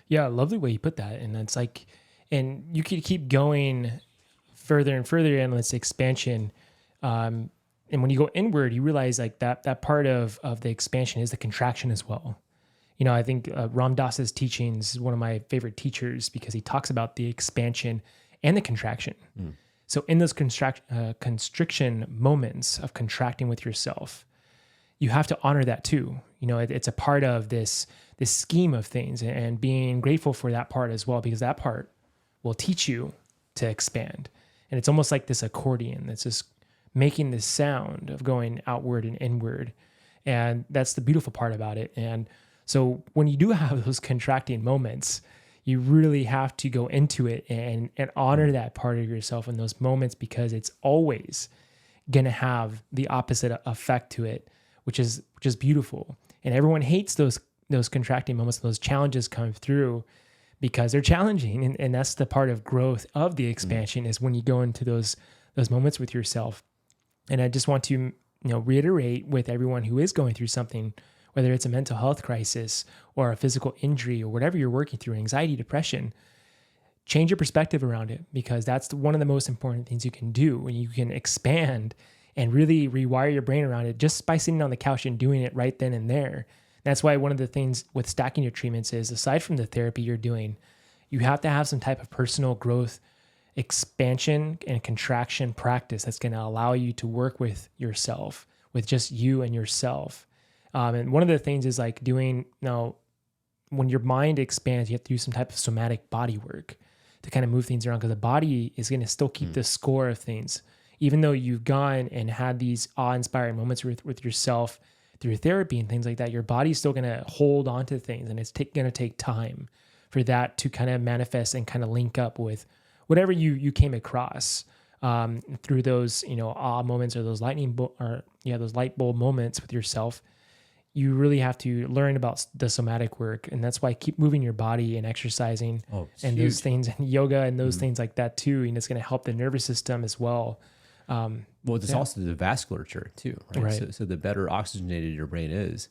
Yeah, lovely way you put that. And it's like, and you could keep going further and further in this expansion. And when you go inward, you realize like that part of the expansion is the contraction as well. You know, I think Ram Dass's teachings is one of my favorite teachers, because he talks about the expansion and the contraction. So in those constriction moments of contracting with yourself, you have to honor that too. You know, it's a part of this scheme of things, and being grateful for that part as well, because that part will teach you to expand. And it's almost like this accordion that's just making this sound of going outward and inward. And that's the beautiful part about it. And so when you do have those contracting moments, you really have to go into it and honor that part of yourself in those moments, because it's always going to have the opposite effect to it, which is beautiful. And everyone hates those contracting moments, those challenges come through, because they're challenging. And that's the part of growth of the expansion, is when you go into those moments with yourself. And I just want to, reiterate with everyone who is going through something, whether it's a mental health crisis or a physical injury or whatever you're working through, anxiety, depression, change your perspective around it, because that's one of the most important things you can do. When you can expand and really rewire your brain around it just by sitting on the couch and doing it right then and there. That's why one of the things with stacking your treatments is, aside from the therapy you're doing, you have to have some type of personal growth, expansion, and contraction practice that's going to allow you to work with yourself, with just you and yourself. And one of the things is like doing, when your mind expands, you have to do some type of somatic body work to kind of move things around, because the body is going to still keep the score of things. Even though you've gone and had these awe-inspiring moments with yourself through therapy and things like that, your body's still going to hold on to things, and it's going to take time for that to kind of manifest and kind of link up with whatever you came across through those, awe moments, or those those light bulb moments with yourself. You really have to learn about the somatic work. And that's why keep moving your body and exercising and huge. Those things, and yoga and those things like that too. And it's going to help the nervous system as well.
There's also the vasculature too, right? So the better oxygenated your brain is,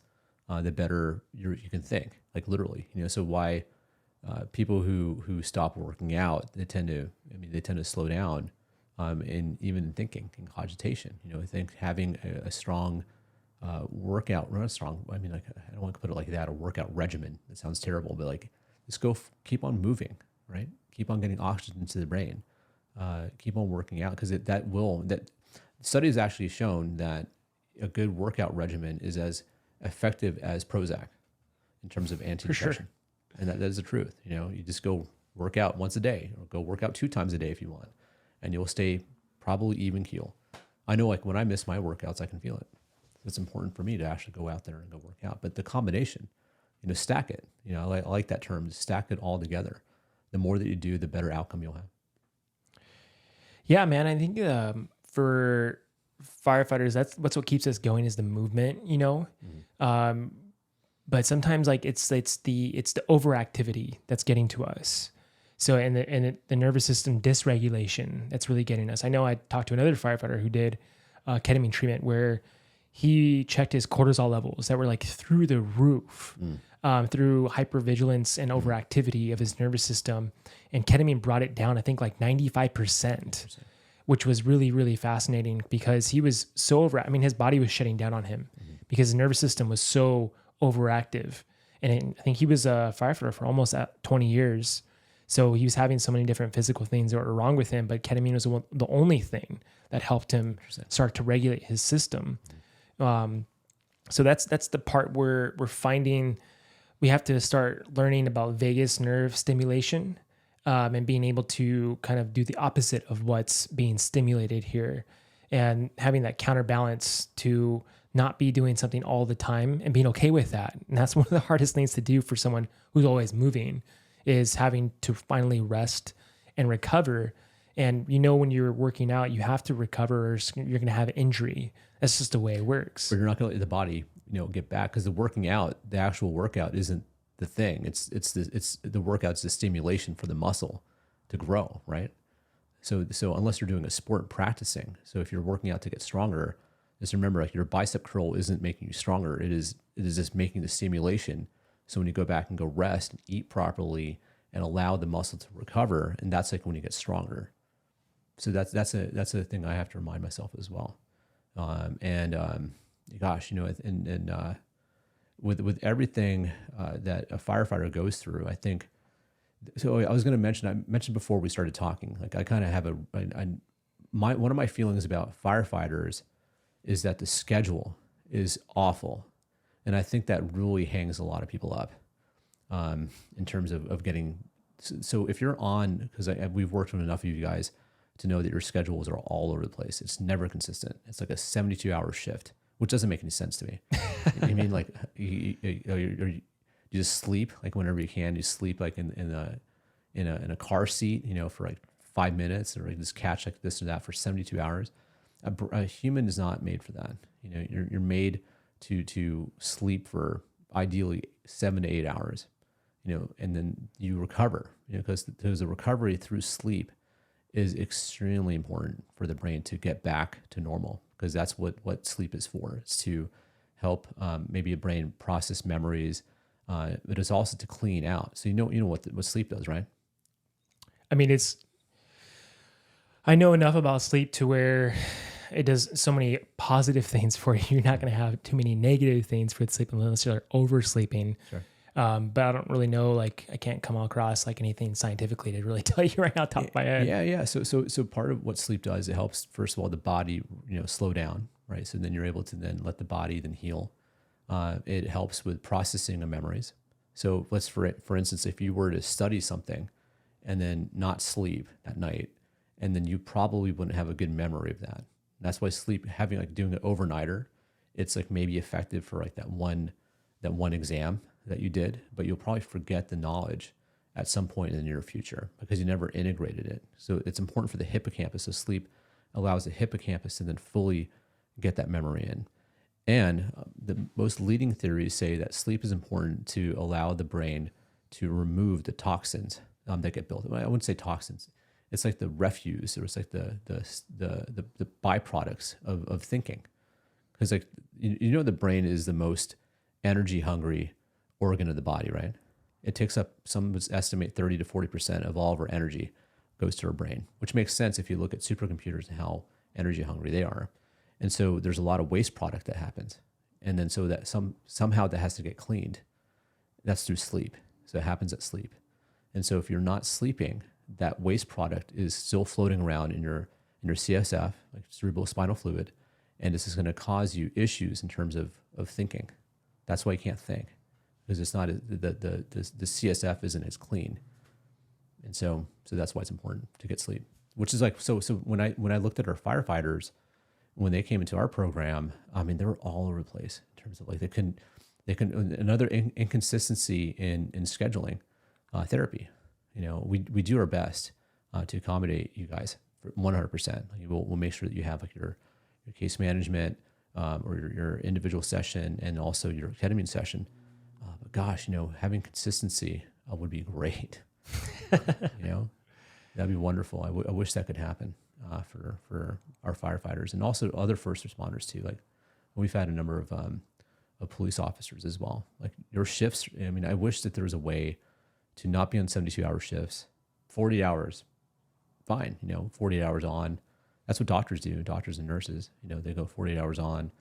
the better you can think, like literally, so why people who stop working out, they tend to slow down, in even thinking, in cogitation. I think having a strong workout, not strong, I don't want to put it like that, a workout regimen. That sounds terrible, but like, just keep on moving, right? Keep on getting oxygen to the brain. Keep on working out, because that studies actually shown that a good workout regimen is as effective as Prozac in terms of antidepressant. For sure. And that is the truth. You just go work out once a day, or go work out 2 times a day if you want, and you'll stay probably even keel. I know, like when I miss my workouts, I can feel it. It's important for me to actually go out there and go work out. But the combination, stack it. I like that term, stack it all together. The more that you do, the better outcome you'll have.
Yeah, man. I think for firefighters, that's what keeps us going is the movement, but sometimes like it's the overactivity that's getting to us. So the nervous system dysregulation that's really getting us. I know I talked to another firefighter who did ketamine treatment where he checked his cortisol levels that were like through the roof through hypervigilance and overactivity of his nervous system, and ketamine brought it down. I think like 95%. Which was really, really fascinating because he was so his body was shutting down on him because his nervous system was so overactive. And I think he was a firefighter for almost 20 years. So he was having so many different physical things that were wrong with him, but ketamine was the only thing that helped him start to regulate his system. So that's the part where we're finding we have to start learning about vagus nerve stimulation. And being able to kind of do the opposite of what's being stimulated here and having that counterbalance to not be doing something all the time and being okay with that. And that's one of the hardest things to do for someone who's always moving is having to finally rest and recover. And when you're working out, you have to recover or you're going to have injury. That's just the way it works.
But you're not going to let the body, get back because the actual workout isn't the thing. It's the workout's the stimulation for the muscle to grow, right? So unless you're doing a sport practicing, so if you're working out to get stronger, just remember like your bicep curl isn't making you stronger. It is just making the stimulation. So when you go back and go rest and eat properly and allow the muscle to recover, and that's like when you get stronger. So that's a thing I have to remind myself as well. With everything that a firefighter goes through, I think. So I was going to mention. I mentioned before we started talking. Like I kind of have one of my feelings about firefighters is that the schedule is awful, and I think that really hangs a lot of people up in terms of getting. So if you're on, because we've worked with enough of you guys to know that your schedules are all over the place. It's never consistent. It's like a 72-hour shift, which doesn't make any sense to me. You mean like you just sleep like whenever you can? You sleep like in a car seat, for like 5 minutes, or just catch like this or that for 72 hours. A human is not made for that. You're made to sleep for ideally 7 to 8 hours, and then you recover. Because the recovery through sleep is extremely important for the brain to get back to normal. Because that's what sleep is for. It's to help maybe a brain process memories, but it's also to clean out. So you know what sleep does, right?
I know enough about sleep to where it does so many positive things for you. You're not going to have too many negative things with sleep unless you're oversleeping. Sure. But I don't really know, I can't come across anything scientifically to really tell you right now top of my head.
Yeah. So part of what sleep does, it helps, first of all, the body, slow down, right? So then you're able to then let the body then heal. It helps with processing of memories. So for instance, if you were to study something and then not sleep at night, and then you probably wouldn't have a good memory of that. That's why sleep, doing an overnighter, it's maybe effective for that one exam that you did, but you'll probably forget the knowledge at some point in the near future because you never integrated it. So it's important for the hippocampus. So sleep allows the hippocampus to then fully get that memory in. And the most leading theories say that sleep is important to allow the brain to remove the toxins that get built. I wouldn't say toxins. It's like the refuse, or it's like the byproducts of thinking. Because the brain is the most energy hungry organ of the body, right? It takes up, some would estimate 30 to 40% of all of our energy goes to our brain, which makes sense if you look at supercomputers and how energy hungry they are. And so there's a lot of waste product that happens. And then so that somehow that has to get cleaned. That's through sleep. So it happens at sleep. And so if you're not sleeping, that waste product is still floating around in your CSF, like cerebral spinal fluid, and this is going to cause you issues in terms of thinking. That's why you can't think, because it's not the CSF isn't as clean, and so that's why it's important to get sleep. Which is so when I looked at our firefighters, when they came into our program, I mean, they were all over the place in terms of like, they couldn't, another inconsistency in scheduling therapy. You know, we do our best to accommodate you guys for 100%. Like we'll make sure that you have like your case management or your individual session and also your ketamine session. But gosh, you know, having consistency would be great. You know, that'd be wonderful. I wish that could happen for our firefighters and also other first responders too. Like we've had a number of police officers as well. Like your shifts, I mean, I wish that there was a way to not be on 72-hour shifts, 40 hours, fine, you know, 48 hours on. That's what doctors do, doctors and nurses. You know, they go 48 hours on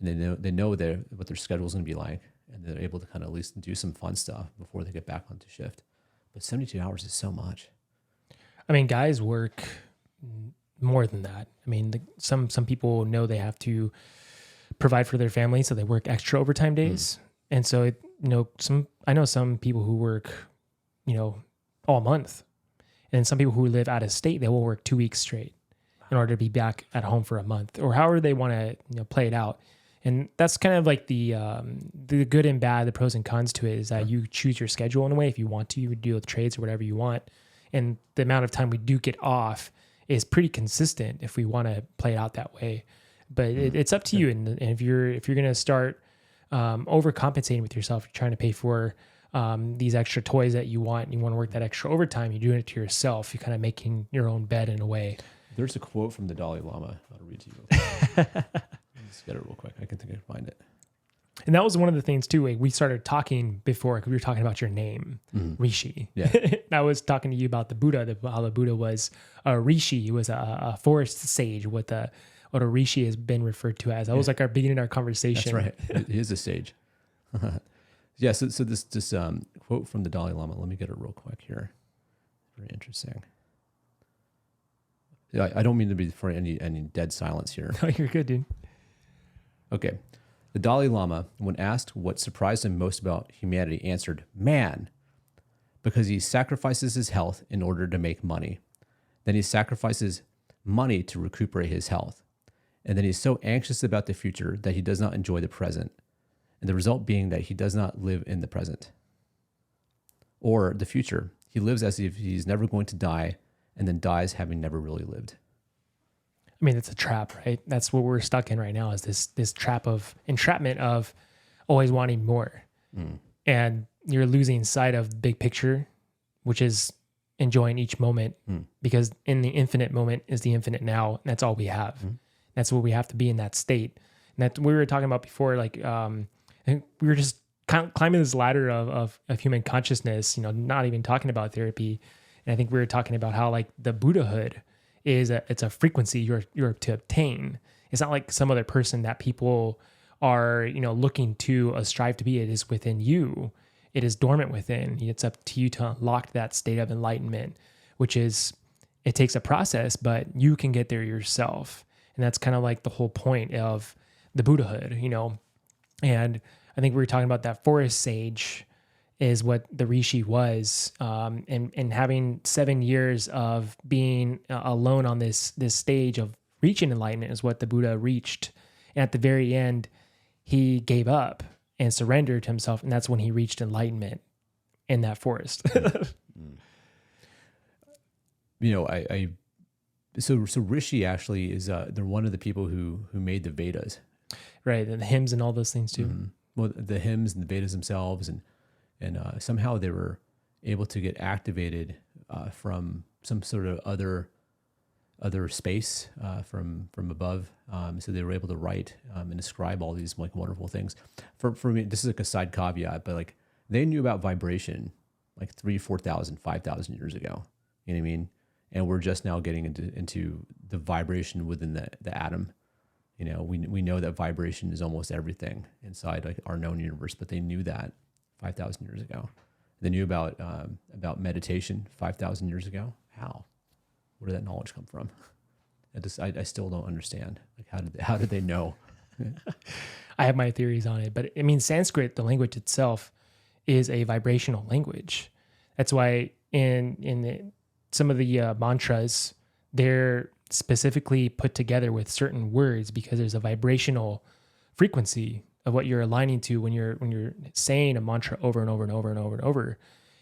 and they know what their schedule is going to be like, and they're able to kind of at least do some fun stuff before they get back onto shift. But 72 hours is so much.
I mean, guys work more than that. I mean, some people know they have to provide for their family, so they work extra overtime days. And so, you know, I know some people who work, you know, all month, and some people who live out of state, they will work 2 weeks straight in order to be back at home for a month, or however they want to, you know, play it out. And that's kind of like the good and bad, the pros and cons to it is that you choose your schedule in a way. If you want to, you would deal with trades or whatever you want. And the amount of time we do get off is pretty consistent if we want to play it out that way. But it's up to you. And if you're going to start overcompensating with yourself, you're trying to pay for these extra toys that you want, and you want to work that extra overtime, you're doing it to yourself. You're kind of making your own bed in a way.
There's a quote from the Dalai Lama. I'll read to you. Let's get it real quick. I can find it.
And that was one of the things too. Like we started talking before, because we were talking about your name, Rishi. Yeah. And I was talking to you about the Buddha, how the Buddha was a Rishi. He was a forest sage, what a Rishi has been referred to as. That was like our beginning of our conversation.
That's right. He is a sage. Yeah. So this quote from the Dalai Lama. Let me get it real quick here. Very interesting. Yeah, I don't mean to be for any dead silence here.
No, you're good, dude.
Okay. The Dalai Lama, when asked what surprised him most about humanity, answered, "Man, because he sacrifices his health in order to make money. Then he sacrifices money to recuperate his health. And then he's so anxious about the future that he does not enjoy the present. And the result being that he does not live in the present. Or the future. He lives as if he's never going to die and then dies having never really lived."
I mean, it's a trap, right? That's what we're stuck in right now, is this trap of entrapment of always wanting more. And you're losing sight of the big picture, which is enjoying each moment, because in the infinite moment is the infinite now. And that's all we have. That's what we have to be in that state. And that we were talking about before, like, I think we were just climbing this ladder of human consciousness, you know, not even talking about therapy. And I think we were talking about how like the Buddhahood it's a frequency you're to obtain. It's not like some other person that people are, you know, looking to strive to be. It is within you. It is dormant within. It's up to you to unlock that state of enlightenment, which is, it takes a process, but you can get there yourself. And that's kind of like the whole point of the Buddhahood, you know. And I think we were talking about that forest sage is what the Rishi was, and having 7 years of being alone on this stage of reaching enlightenment is what the Buddha reached. And at the very end, he gave up and surrendered to himself, and that's when he reached enlightenment in that forest.
You know, so Rishi actually is they're one of the people who made the Vedas,
right? And the hymns and all those things too.
Well, the hymns and the Vedas themselves, and somehow they were able to get activated from some sort of other space from above. So they were able to write and describe all these like wonderful things. For me, this is like a side caveat, but like they knew about vibration like 3,000, 4,000, 5,000 years ago. You know what I mean? And we're just now getting into the vibration within the atom. You know, we know that vibration is almost everything inside like our known universe, but they knew that 5,000 years ago. They knew about meditation 5,000 years ago. How? Where did that knowledge come from? I still don't understand. Like how did they know?
I have my theories on it, but I mean, Sanskrit, the language itself, is a vibrational language. That's why in some of the mantras, they're specifically put together with certain words because there's a vibrational frequency of what you're aligning to when you're saying a mantra over and over and over and over and over.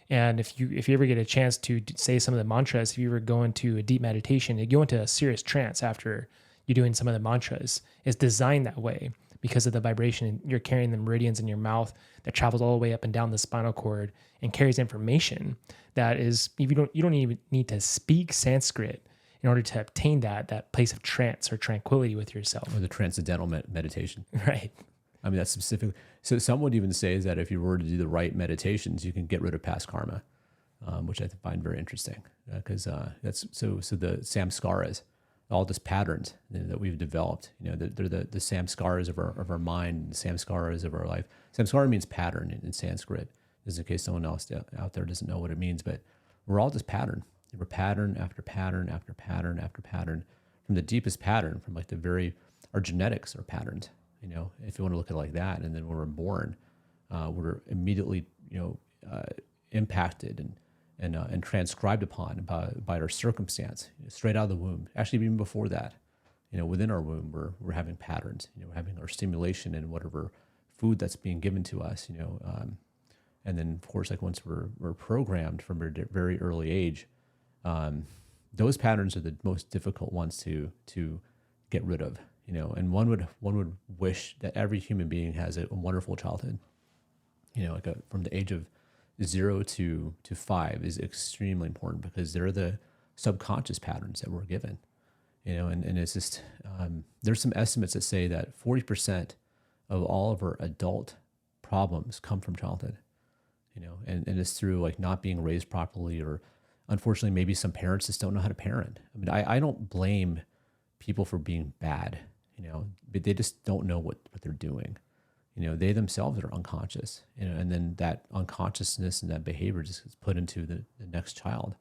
And if you ever get a chance to say some of the mantras, if you ever go into a deep meditation, you go into a serious trance after you're doing some of the mantras. It's designed that way because of the vibration. You're carrying the meridians in your mouth that travels all the way up and down the spinal cord and carries information that is, you don't even need to speak Sanskrit in order to obtain that place of trance or tranquility with yourself.
Or the transcendental meditation.
Right.
I mean, that's specific. So some would even say that if you were to do the right meditations, you can get rid of past karma, which I find very interesting because that's so the samskaras, all just patterns that we've developed. They're the samskaras of our mind, the samskaras of our life. Samskara means pattern in Sanskrit, just in case someone else out there doesn't know what it means. But we're all just pattern. We're pattern after pattern after pattern after pattern, from the deepest pattern, from like our genetics are patterns. If you want to look at it like that, and then when we're born, we're immediately, impacted and transcribed upon by our circumstance, straight out of the womb. Actually, even before that, within our womb, we're having patterns. We're having our stimulation and whatever food that's being given to us. And then of course, like once we're programmed from a very early age, those patterns are the most difficult ones to get rid of. And one would wish that every human being has a wonderful childhood. From the age of 0 to 5 is extremely important because they're the subconscious patterns that we're given. And it's just there's some estimates that say that 40% of all of our adult problems come from childhood. And it's through like not being raised properly, or unfortunately maybe some parents just don't know how to parent. I mean, I don't blame people for being bad. But they just don't know what they're doing. They themselves are unconscious, and then that unconsciousness and that behavior just gets put into the next child.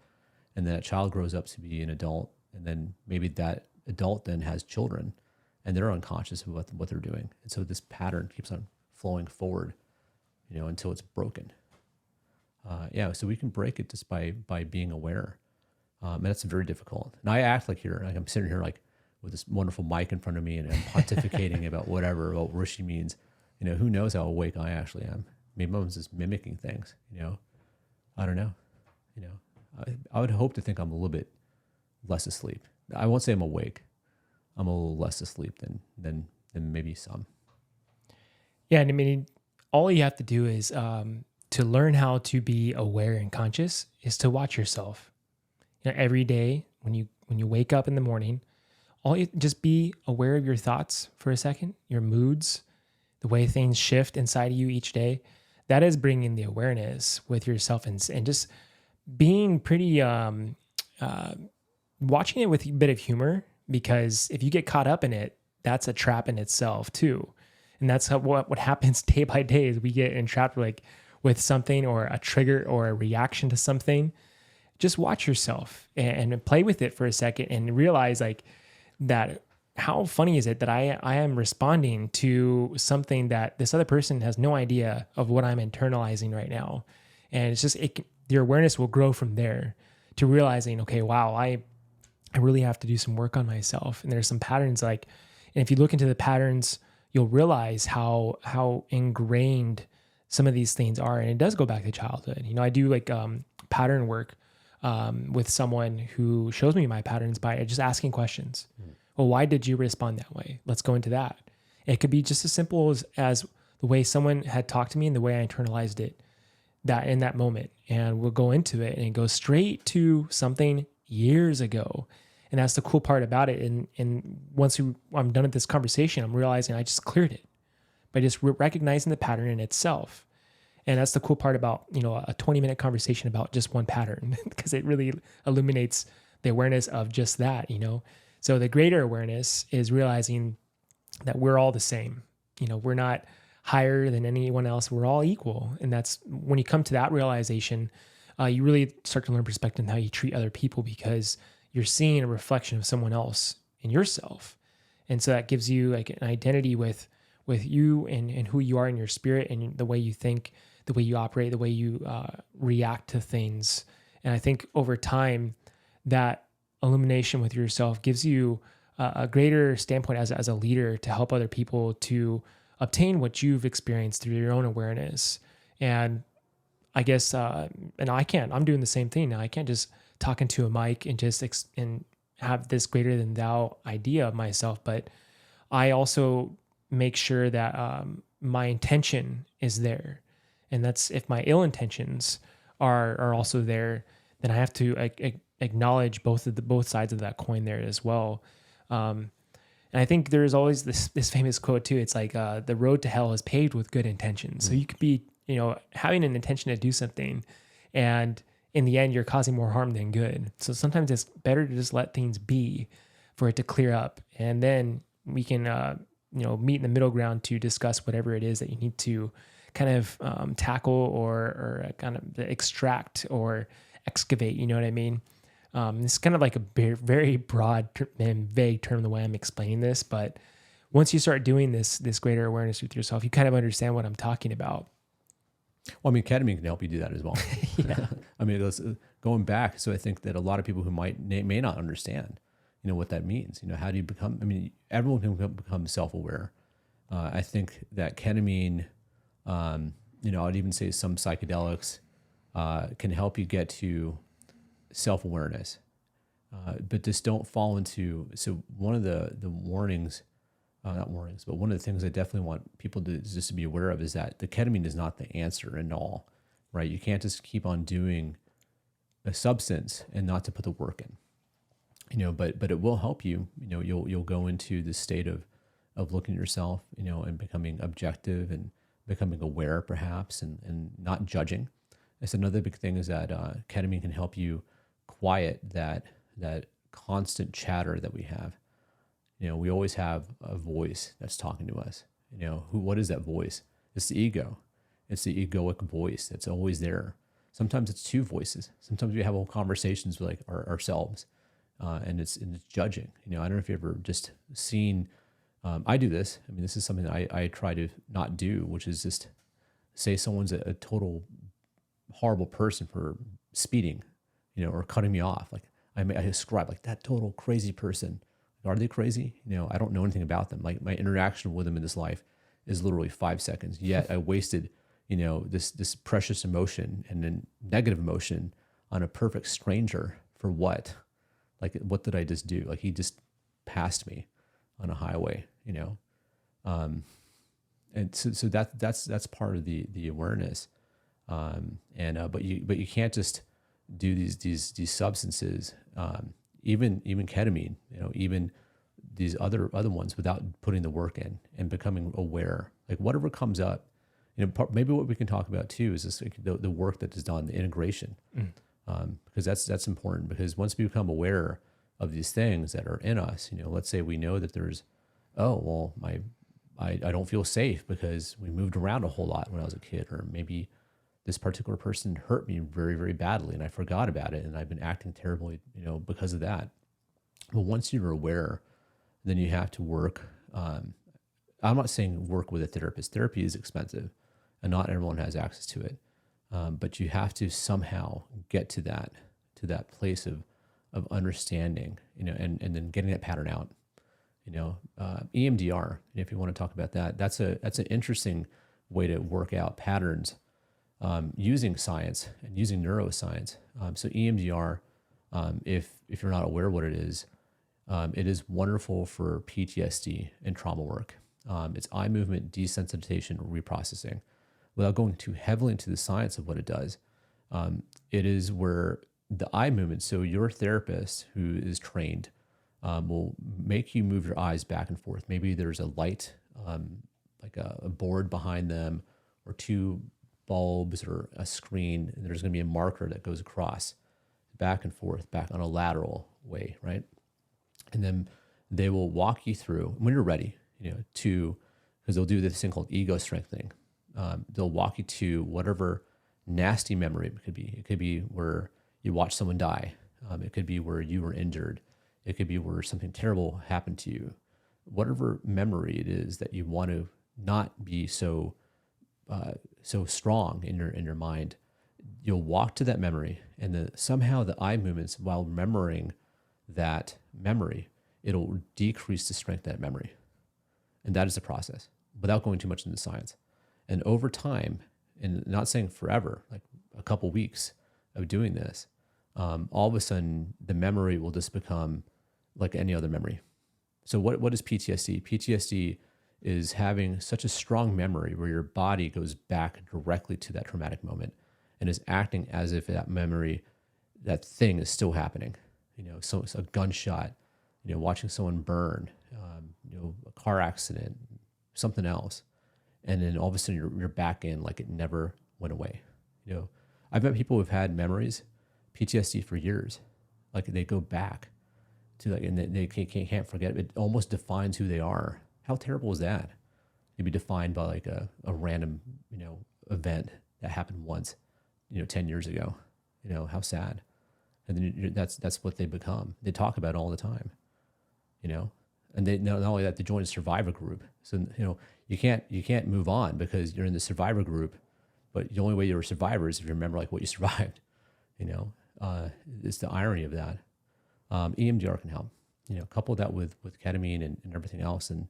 And that child grows up to be an adult, and then maybe that adult then has children, and they're unconscious of what they're doing. And so this pattern keeps on flowing forward, until it's broken. So we can break it just by being aware. And that's very difficult. And I act like I'm sitting here like, with this wonderful mic in front of me and I'm pontificating about what Rishi means. Who knows how awake I actually am. Maybe I'm just mimicking things, I don't know. I would hope to think I'm a little bit less asleep. I won't say I'm awake. I'm a little less asleep than maybe some.
Yeah. And I mean, all you have to do is to learn how to be aware and conscious is to watch yourself. Every day when you wake up in the morning, just be aware of your thoughts for a second, your moods, the way things shift inside of you each day. That is bringing the awareness with yourself and just being pretty, watching it with a bit of humor, because if you get caught up in it, that's a trap in itself too. And that's what happens day by day is we get entrapped with something or a trigger or a reaction to something. Just watch yourself and play with it for a second and realize that how funny is it that I am responding to something that this other person has no idea of what I'm internalizing right now. And it's just, your awareness will grow from there to realizing, okay, wow, I really have to do some work on myself. And there's some patterns and if you look into the patterns, you'll realize how ingrained some of these things are. And it does go back to childhood. I do pattern work with someone who shows me my patterns by just asking questions. Well, why did you respond that way? Let's go into that. It could be just as simple as the way someone had talked to me and the way I internalized it that in that moment. And we'll go into it and it goes straight to something years ago. And that's the cool part about it. And once I'm done with this conversation, I'm realizing I just cleared it by just recognizing the pattern in itself. And that's the cool part about, a 20-minute conversation about just one pattern, because it really illuminates the awareness of just that, So the greater awareness is realizing that we're all the same. We're not higher than anyone else. We're all equal. And that's when you come to that realization, you really start to learn perspective in how you treat other people, because you're seeing a reflection of someone else in yourself. And so that gives you an identity with you and who you are in your spirit and the way you think, the way you operate, the way you react to things. And I think over time that illumination with yourself gives you a greater standpoint as a leader to help other people to obtain what you've experienced through your own awareness. And I guess, and I'm doing the same thing now. I can't just talk into a mic and just and have this greater than thou idea of myself, but I also make sure that my intention is there. And that's, if my ill intentions are also there, then I have to acknowledge both sides of that coin there as well. And I think there's always this famous quote too. It's like, the road to hell is paved with good intentions. So you could be, having an intention to do something, and in the end, you're causing more harm than good. So sometimes it's better to just let things be for it to clear up. And then we can, meet in the middle ground to discuss whatever it is that you need to kind of tackle or kind of extract or excavate. You know what I mean? It's kind of like a very broad and vague term the way I'm explaining this, but once you start doing this greater awareness with yourself, you kind of understand what I'm talking about.
Well, I mean, ketamine can help you do that as well.
Yeah.
I mean, going back, so I think that a lot of people who may not understand, what that means. How do you become? I mean, everyone can become self-aware. I think that ketamine, I'd even say some psychedelics can help you get to self-awareness, but just don't fall into. So one of the warnings. Not warnings, but one of the things I definitely want people to just to be aware of is that the ketamine is not the answer in all, right? You can't just keep on doing a substance and not to put the work in, but it will help you. You'll go into this state of looking at yourself, and becoming objective and becoming aware perhaps, and not judging. That's another big thing is that ketamine can help you quiet that constant chatter that we have. We always have a voice that's talking to us. What is that voice? It's the ego. It's the egoic voice that's always there. Sometimes it's two voices. Sometimes we have whole conversations with ourselves, and it's judging. I don't know if you've ever just seen. I do this. I mean, this is something I try to not do, which is just say someone's a total horrible person for speeding, or cutting me off. Like I describe like that total crazy person. Are they crazy? I don't know anything about them. Like my interaction with them in this life is literally 5 seconds. Yet I wasted, this precious emotion and then negative emotion on a perfect stranger for what? Like, what did I just do? Like he just passed me on a highway, and so that's part of the awareness. But you can't just do these substances. Even ketamine, even these other ones without putting the work in and becoming aware, like whatever comes up, maybe what we can talk about too is this, the work that is done, the integration, because that's important, because once we become aware of these things that are in us, let's say we know that there's, I don't feel safe because we moved around a whole lot when I was a kid, or maybe this particular person hurt me very, very badly and I forgot about it and I've been acting terribly, because of that. But once you're aware, then you have to work. I'm not saying work with a therapist. Therapy is expensive and not everyone has access to it. But you have to somehow get to that place of understanding, and then getting that pattern out. EMDR, if you want to talk about that, that's an interesting way to work out patterns. Using science and using neuroscience. So EMDR, if you're not aware what it is wonderful for PTSD and trauma work. It's eye movement desensitization reprocessing. Without going too heavily into the science of what it does, it is where the eye movement, so your therapist who is trained will make you move your eyes back and forth. Maybe there's a light, like a board behind them, or two bulbs or a screen, and there's going to be a marker that goes across back and forth, back on a lateral way, right? And then they will walk you through when you're ready, because they'll do this thing called ego strengthening. They'll walk you to whatever nasty memory it could be. It could be where you watch someone die. It could be where you were injured. It could be where something terrible happened to you. Whatever memory it is that you want to not be so strong in your mind, you'll walk to that memory, and somehow the eye movements while remembering that memory, it'll decrease the strength of that memory. And that is the process without going too much into science. And over time, and not saying forever, like a couple weeks of doing this, all of a sudden the memory will just become like any other memory. So what is PTSD? PTSD is having such a strong memory where your body goes back directly to that traumatic moment and is acting as if that memory, that thing is still happening. So it's a gunshot, watching someone burn, a car accident, something else. And then all of a sudden you're back in like it never went away. I've met people who've had memories, PTSD for years. Like they go back to like, and they can't forget it. It almost defines who they are. How terrible is that? To be defined by like a random, event that happened once, 10 years ago. How sad. And then that's what they become. They talk about it all the time, and they not only that, they join a survivor group. So, you can't move on because you're in the survivor group, but the only way you're a survivor is if you remember like what you survived, it's the irony of that. EMDR can help, couple that with ketamine and everything else, and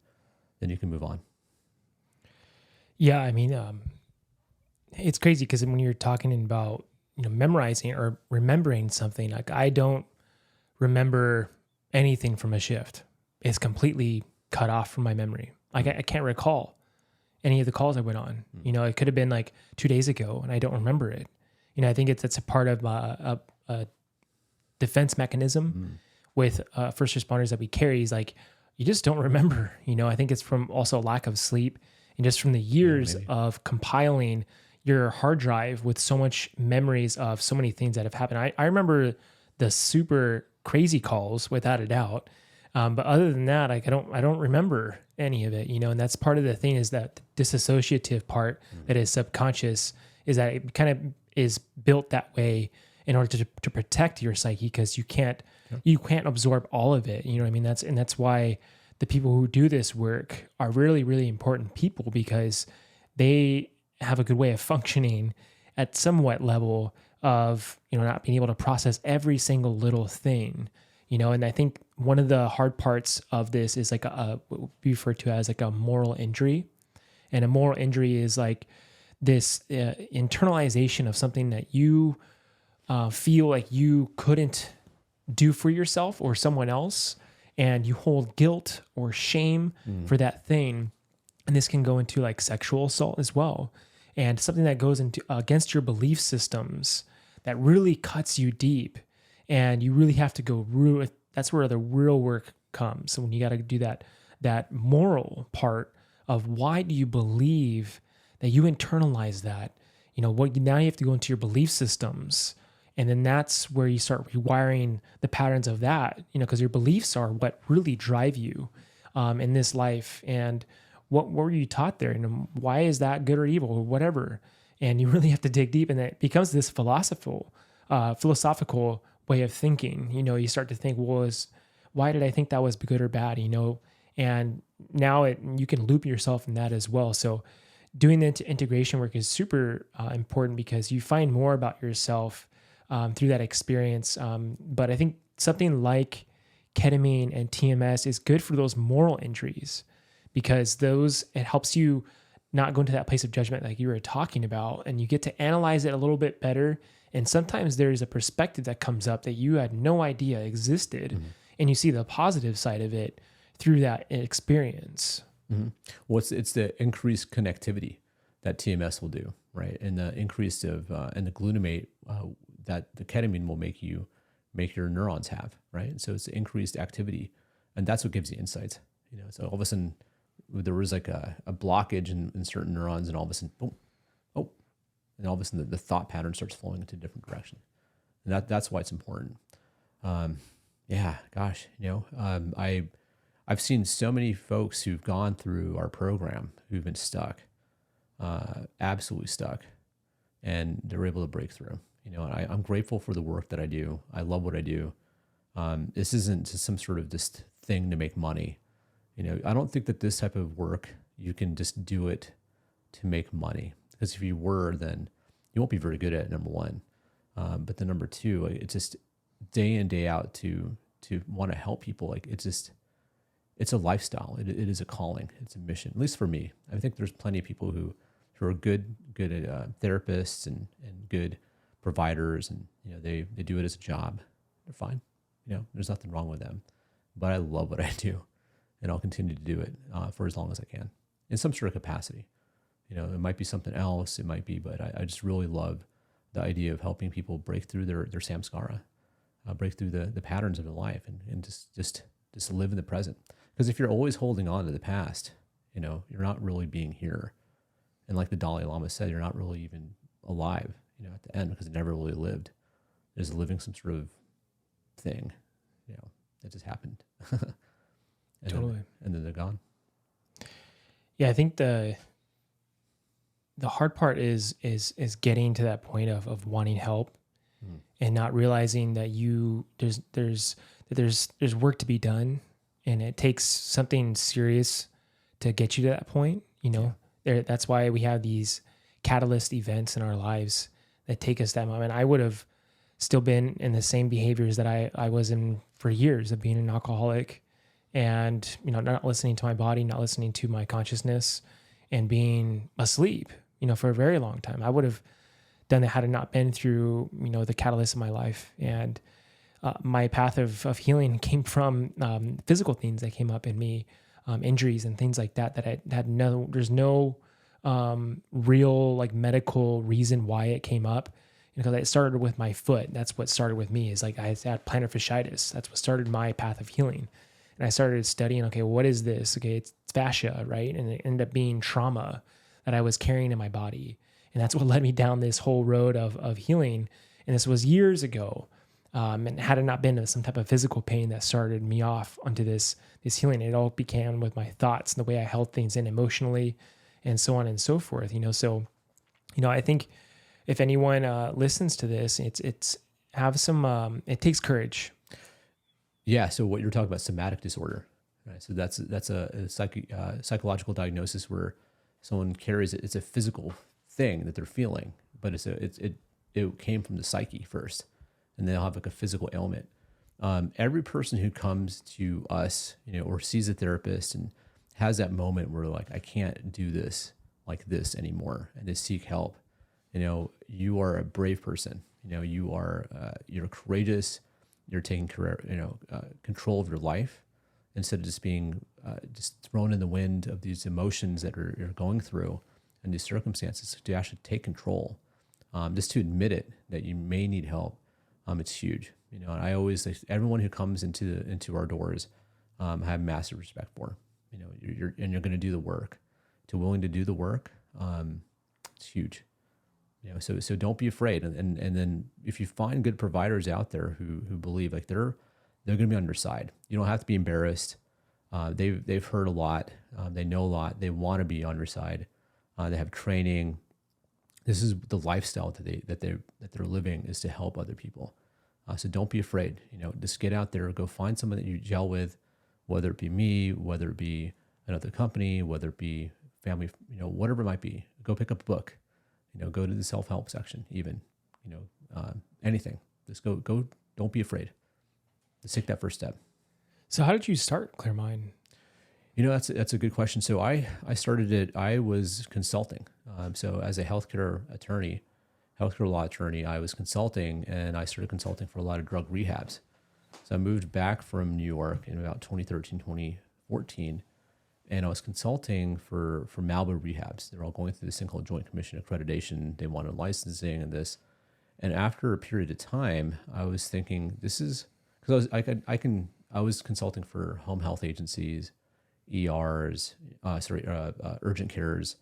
then you can move on.
Yeah. I mean, it's crazy because when you're talking about, memorizing or remembering something, like I don't remember anything from a shift. It's completely cut off from my memory. Like I can't recall any of the calls I went on. It could have been like 2 days ago and I don't remember it. I think it's a part of a defense mechanism with first responders that we carry is like, you just don't remember, I think it's from also lack of sleep and just from the years of compiling your hard drive with so much memories of so many things that have happened. I remember the super crazy calls without a doubt. But other than that, like I don't remember any of it, and that's part of the thing is that the disassociative part that is subconscious is that it kind of is built that way in order to protect your psyche because you can't absorb all of it. You know what I mean? That's why the people who do this work are really, really important people because they have a good way of functioning at somewhat level of, not being able to process every single little thing, and I think one of the hard parts of this is like what we refer to as like a moral injury. And a moral injury is like this internalization of something that you feel like you couldn't do for yourself or someone else. And you hold guilt or shame for that thing. And this can go into like sexual assault as well. And something that goes into against your belief systems that really cuts you deep. And you really have to go that's where the real work comes. So when you got to do that moral part of why do you believe that you internalize that, now you have to go into your belief systems. And then that's where you start rewiring the patterns of that, because your beliefs are what really drive you in this life. And what were you taught there? And why is that good or evil or whatever? And you really have to dig deep, and it becomes this philosophical way of thinking. You start to think, well, why did I think that was good or bad? And now you can loop yourself in that as well. So doing the integration work is super important because you find more about yourself through that experience. But I think something like ketamine and TMS is good for those moral injuries because it helps you not go into that place of judgment like you were talking about, and you get to analyze it a little bit better. And sometimes there's a perspective that comes up that you had no idea existed, and you see the positive side of it through that experience.
Well, it's the increased connectivity that TMS will do, right? And the increase of and the glutamate that the ketamine will make your neurons have, right? And so it's the increased activity, and that's what gives you insights. So all of a sudden there was like a blockage in certain neurons, and all of a sudden, boom, and all of a sudden the thought pattern starts flowing into a different direction, and that's why it's important. I've seen so many folks who've gone through our program who've been stuck, absolutely stuck, and they're able to break through. I'm grateful for the work that I do. I love what I do. This isn't just some sort of just thing to make money. I don't think that this type of work, you can just do it to make money. Because if you were, then you won't be very good at it, number one. But then number two, it's just day in, day out to to want to help people. Like it's a lifestyle. It is a calling. It's a mission. At least for me, I think there's plenty of people who are good therapists and good providers, and they do it as a job. They're fine. There's nothing wrong with them. But I love what I do, and I'll continue to do it for as long as I can in some sort of capacity. It might be something else. It might be, but I just really love the idea of helping people break through their samskara, break through the patterns of their life, and just live in the present. Because if you're always holding on to the past, you're not really being here. And like the Dalai Lama said, you're not really even alive, at the end, because it never really lived. It's living some sort of thing, that just happened.
Totally.
And then they're gone.
Yeah, I think the hard part is getting to that point of wanting help and not realizing that there's work to be done, and it takes something serious to get you to that point. That's why we have these catalyst events in our lives that take us that moment. I would have still been in the same behaviors that I was in for years, of being an alcoholic and, not listening to my body, not listening to my consciousness, and being asleep, for a very long time. I would have done that had it not been through, the catalyst of my life. And my path of healing came from physical things that came up in me, injuries and things like that I had there's no real like medical reason why it came up. Because it started with my foot. That's what started with me, is like I had plantar fasciitis. That's what started my path of healing. And I started studying, okay, what is this? Okay, it's fascia, right? And it ended up being trauma that I was carrying in my body. And that's what led me down this whole road of healing. And this was years ago. And had it not been some type of physical pain that started me off onto this healing, it all began with my thoughts and the way I held things in emotionally and so on and so forth. So, I think if anyone listens to this, it's have some, it takes courage.
Yeah. So what you're talking about, somatic disorder, right? So that's a psychological diagnosis where someone carries it. It's a physical thing that they're feeling, but it came from the psyche first, and they'll have like a physical ailment. Every person who comes to us, or sees a therapist and has that moment where like, I can't do this like this anymore, and they seek help. You are a brave person. You're courageous. You're taking control of your life, instead of just being just thrown in the wind of these emotions that you're going through and these circumstances. To actually take control, just to admit it, that you may need help, it's huge. And I always, like, everyone who comes into our doors, I have massive respect for. You're going to do the work. To willing to do the work, it's huge. So don't be afraid. And then if you find good providers out there who believe like they're going to be on your side, you don't have to be embarrassed. They've heard a lot. They know a lot. They want to be on your side. They have training. This is the lifestyle that they're living, is to help other people. So don't be afraid. Just get out there, go find someone that you gel with, whether it be me, whether it be another company, whether it be family, whatever it might be. Go pick up a book. Go to the self-help section, even, anything. Just go, don't be afraid. Just take that first step.
So how did you start Clear Mind?
That's a good question. So I started it, I was consulting. So as a healthcare law attorney, I was consulting, and I started consulting for a lot of drug rehabs. So I moved back from New York in about 2013, 2014. And I was consulting for Malibu rehabs. They're all going through this thing called Joint Commission accreditation. They wanted licensing and this. And after a period of time, I was thinking, this is because I was consulting for home health agencies, ERs, urgent cares,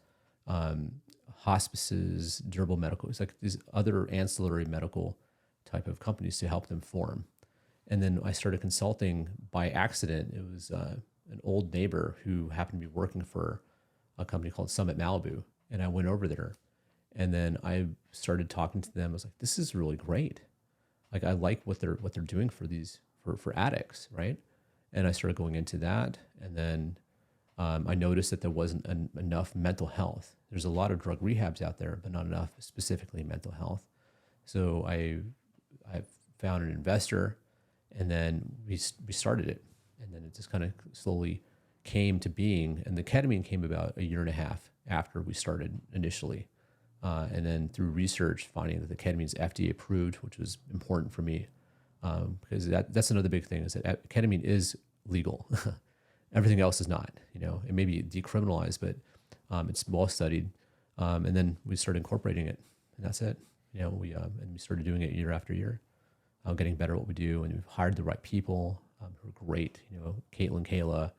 hospices, durable medical. It's like these other ancillary medical type of companies to help them form. And then I started consulting by accident. It was an old neighbor who happened to be working for a company called Summit Malibu. And I went over there, and then I started talking to them. I was like, this is really great. Like, I like what they're doing for addicts. Right. And I started going into that. And then I noticed that there wasn't enough mental health. There's a lot of drug rehabs out there, but not enough specifically mental health. So I found an investor, And then we started it, and then it just kind of slowly came to being. And the ketamine came about 1.5 years after we started initially. And then through research, finding that the ketamine is FDA approved, which was important for me, because that's another big thing, is that ketamine is legal. Everything else is not. It may be decriminalized, but it's well studied. And then we started incorporating it, and that's it. We started doing it year after year, getting better at what we do, and we've hired the right people who are great. Caitlin, Kayla,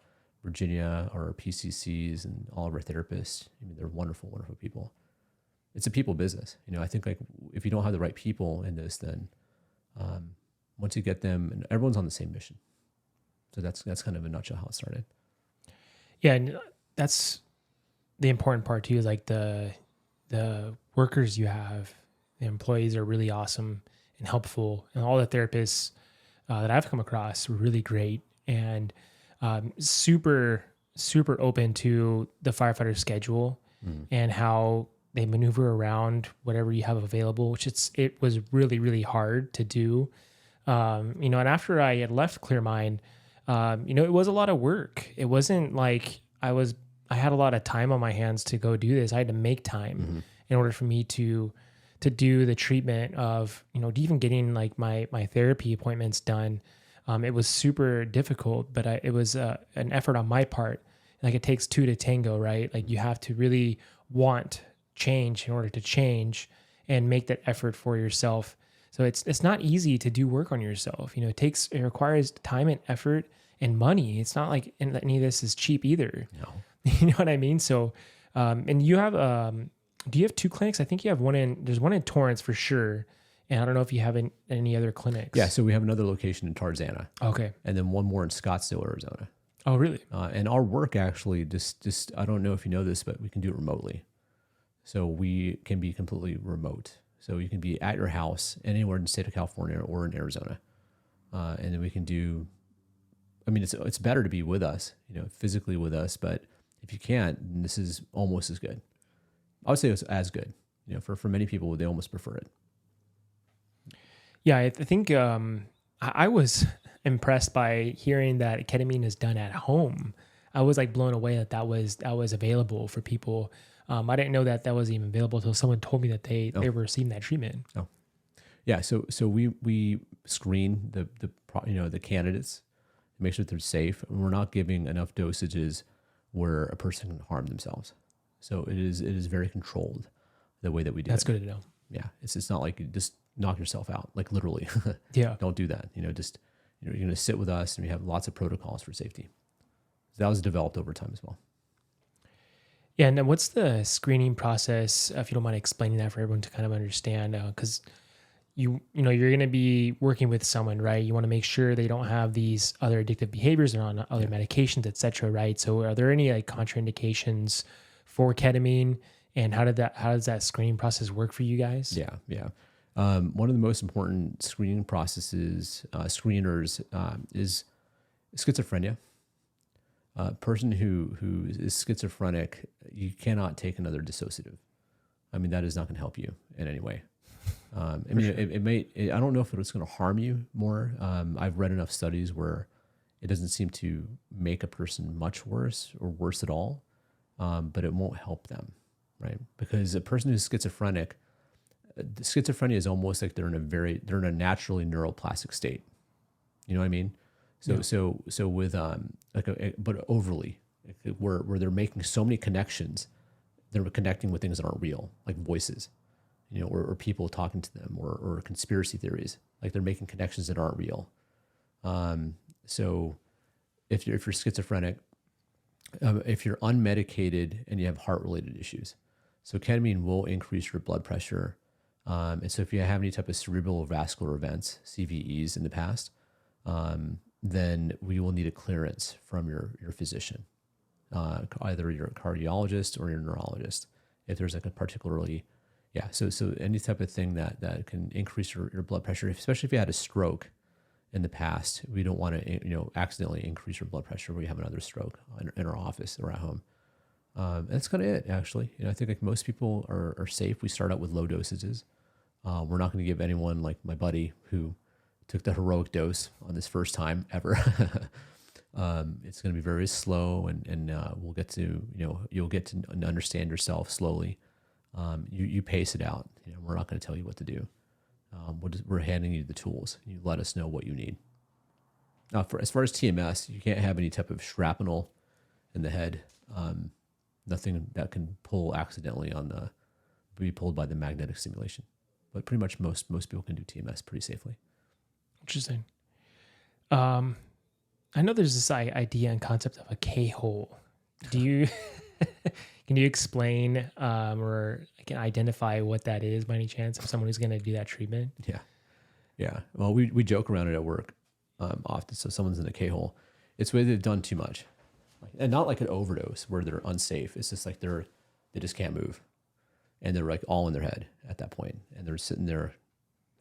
Virginia, our PCCs, and all of our therapists. They're wonderful, wonderful people. It's a people business. I think like if you don't have the right people in this, then once you get them, and everyone's on the same mission. So that's kind of a nutshell how it started.
Yeah, and that's the important part too. Is like the workers you have, the employees are really awesome and helpful, and all the therapists that I've come across were really great and super open to the firefighter schedule and how they maneuver around whatever you have available, which it was really, really hard to do. And after I had left ClearMind, it was a lot of work. It wasn't like I had a lot of time on my hands to go do this. I had to make time in order for me to do the treatment of, even getting like my therapy appointments done. It was super difficult, but it was an effort on my part. Like it takes two to tango, right? Like you have to really want change in order to change and make that effort for yourself. So it's not easy to do work on yourself. It requires time and effort and money. It's not like any of this is cheap either.
No.
You know what I mean? So, and you have, do you have 2 clinics? I think you have there's one in Torrance for sure. And I don't know if you have any other clinics.
Yeah. So we have another location in Tarzana.
Okay.
And then one more in Scottsdale, Arizona.
Oh, really?
And our work actually just, I don't know if you know this, but we can do it remotely. So we can be completely remote. So you can be at your house anywhere in the state of California or in Arizona. And then we can do, it's better to be with us, physically with us, but if you can't, then this is almost as good. I would say it's as good. For many people, they almost prefer it.
Yeah, I think I was impressed by hearing that ketamine is done at home. I was like blown away that was available for people. I didn't know that was even available until someone told me that they were receiving that treatment.
Oh, yeah. So we screen the candidates to make sure that they're safe, and we're not giving enough dosages where a person can harm themselves. So it is very controlled the way that we do.
That's
it.
good to know.
Yeah, it's not like you just knock yourself out, like literally.
Yeah,
don't do that. You're going to sit with us, and we have lots of protocols for safety. So that was developed over time as well.
Yeah, and then what's the screening process, if you don't mind explaining that for everyone to kind of understand? Because you're going to be working with someone, right? You want to make sure they don't have these other addictive behaviors, they're on other medications, et cetera, right? So are there any like contraindications for ketamine, and how does that screening process work for you guys?
Yeah. One of the most important screening processes, screeners, is schizophrenia. A person who is schizophrenic, you cannot take another dissociative. That is not going to help you in any way. It may. I don't know if it's going to harm you more. I've read enough studies where it doesn't seem to make a person much worse or worse at all, but it won't help them, right? Because a person who's schizophrenic, schizophrenia is almost like they're in a naturally neuroplastic state. You know what I mean? So with but overly, where they're making so many connections, they're connecting with things that aren't real, like voices, or people talking to them, or conspiracy theories, like they're making connections that aren't real. So if you're schizophrenic, if you're unmedicated and you have heart-related issues, so ketamine will increase your blood pressure. And so if you have any type of cerebral vascular events, CVEs in the past, then we will need a clearance from your physician, either your cardiologist or your neurologist, if there's like a particularly, so any type of thing that can increase your blood pressure, especially if you had a stroke in the past. We don't want to accidentally increase your blood pressure where you have another stroke in our office or at home. And that's kind of it, actually. I think like most people are safe. We start out with low dosages. We're not going to give anyone, like my buddy who took the heroic dose on this first time ever. It's going to be very slow, and we'll get to, you'll get to understand yourself slowly. You pace it out. We're not going to tell you what to do. We're handing you the tools. You let us know what you need. Now, as far as TMS, you can't have any type of shrapnel in the head. Nothing that can pull accidentally be pulled by the magnetic stimulation. But pretty much most people can do TMS pretty safely.
Interesting. I know there's this idea and concept of a K-hole. Do you can you explain or can identify what that is by any chance of someone who's going to do that treatment?
Yeah. Well, we joke around it at work often. So someone's in a K-hole. It's where they've done too much, and not like an overdose where they're unsafe. It's just like they just can't move, and they're like all in their head at that point, and they're sitting there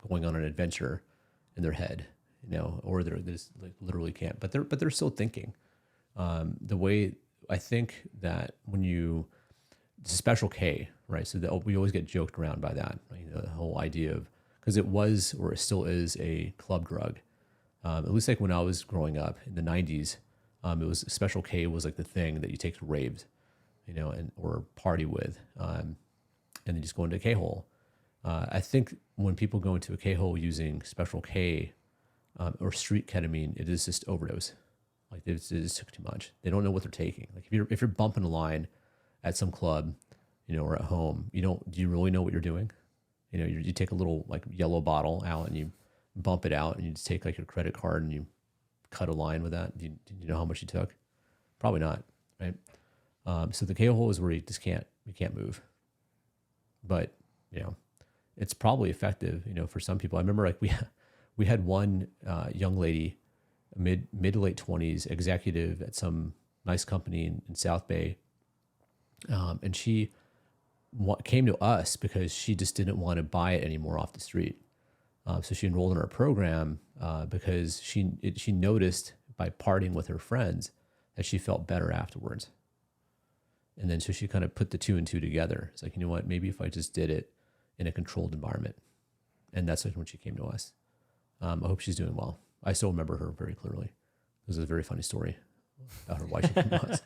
going on an adventure in their head, or they just like literally can't, but they're still thinking. The way I think that it's a special K, right? So that we always get joked around by that, the whole idea of, because it was, or it still is, a club drug. At least like when I was growing up in the 90s, it was special K was like the thing that you take to raves, or party with, and then just go into a K-hole. I think when people go into a K-hole using special K or street ketamine, it is just overdose. Like they just took too much. They don't know what they're taking. Like if you're bumping a line at some club, or at home, do you really know what you're doing? You take a little like yellow bottle out and you bump it out, and you just take like your credit card and you cut a line with that. Do you know how much you took? Probably not, right? So the K-hole is where you can't move. But it's probably effective, for some people. I remember like we had one young lady, mid to late 20s, executive at some nice company in South Bay, and she came to us because she just didn't want to buy it anymore off the street. So she enrolled in our program because she noticed by partying with her friends that she felt better afterwards. And then so she kind of put the two and two together. It's like, what, maybe if I just did it in a controlled environment. And that's when she came to us. I hope she's doing well. I still remember her very clearly. It was a very funny story about her, why she came to us.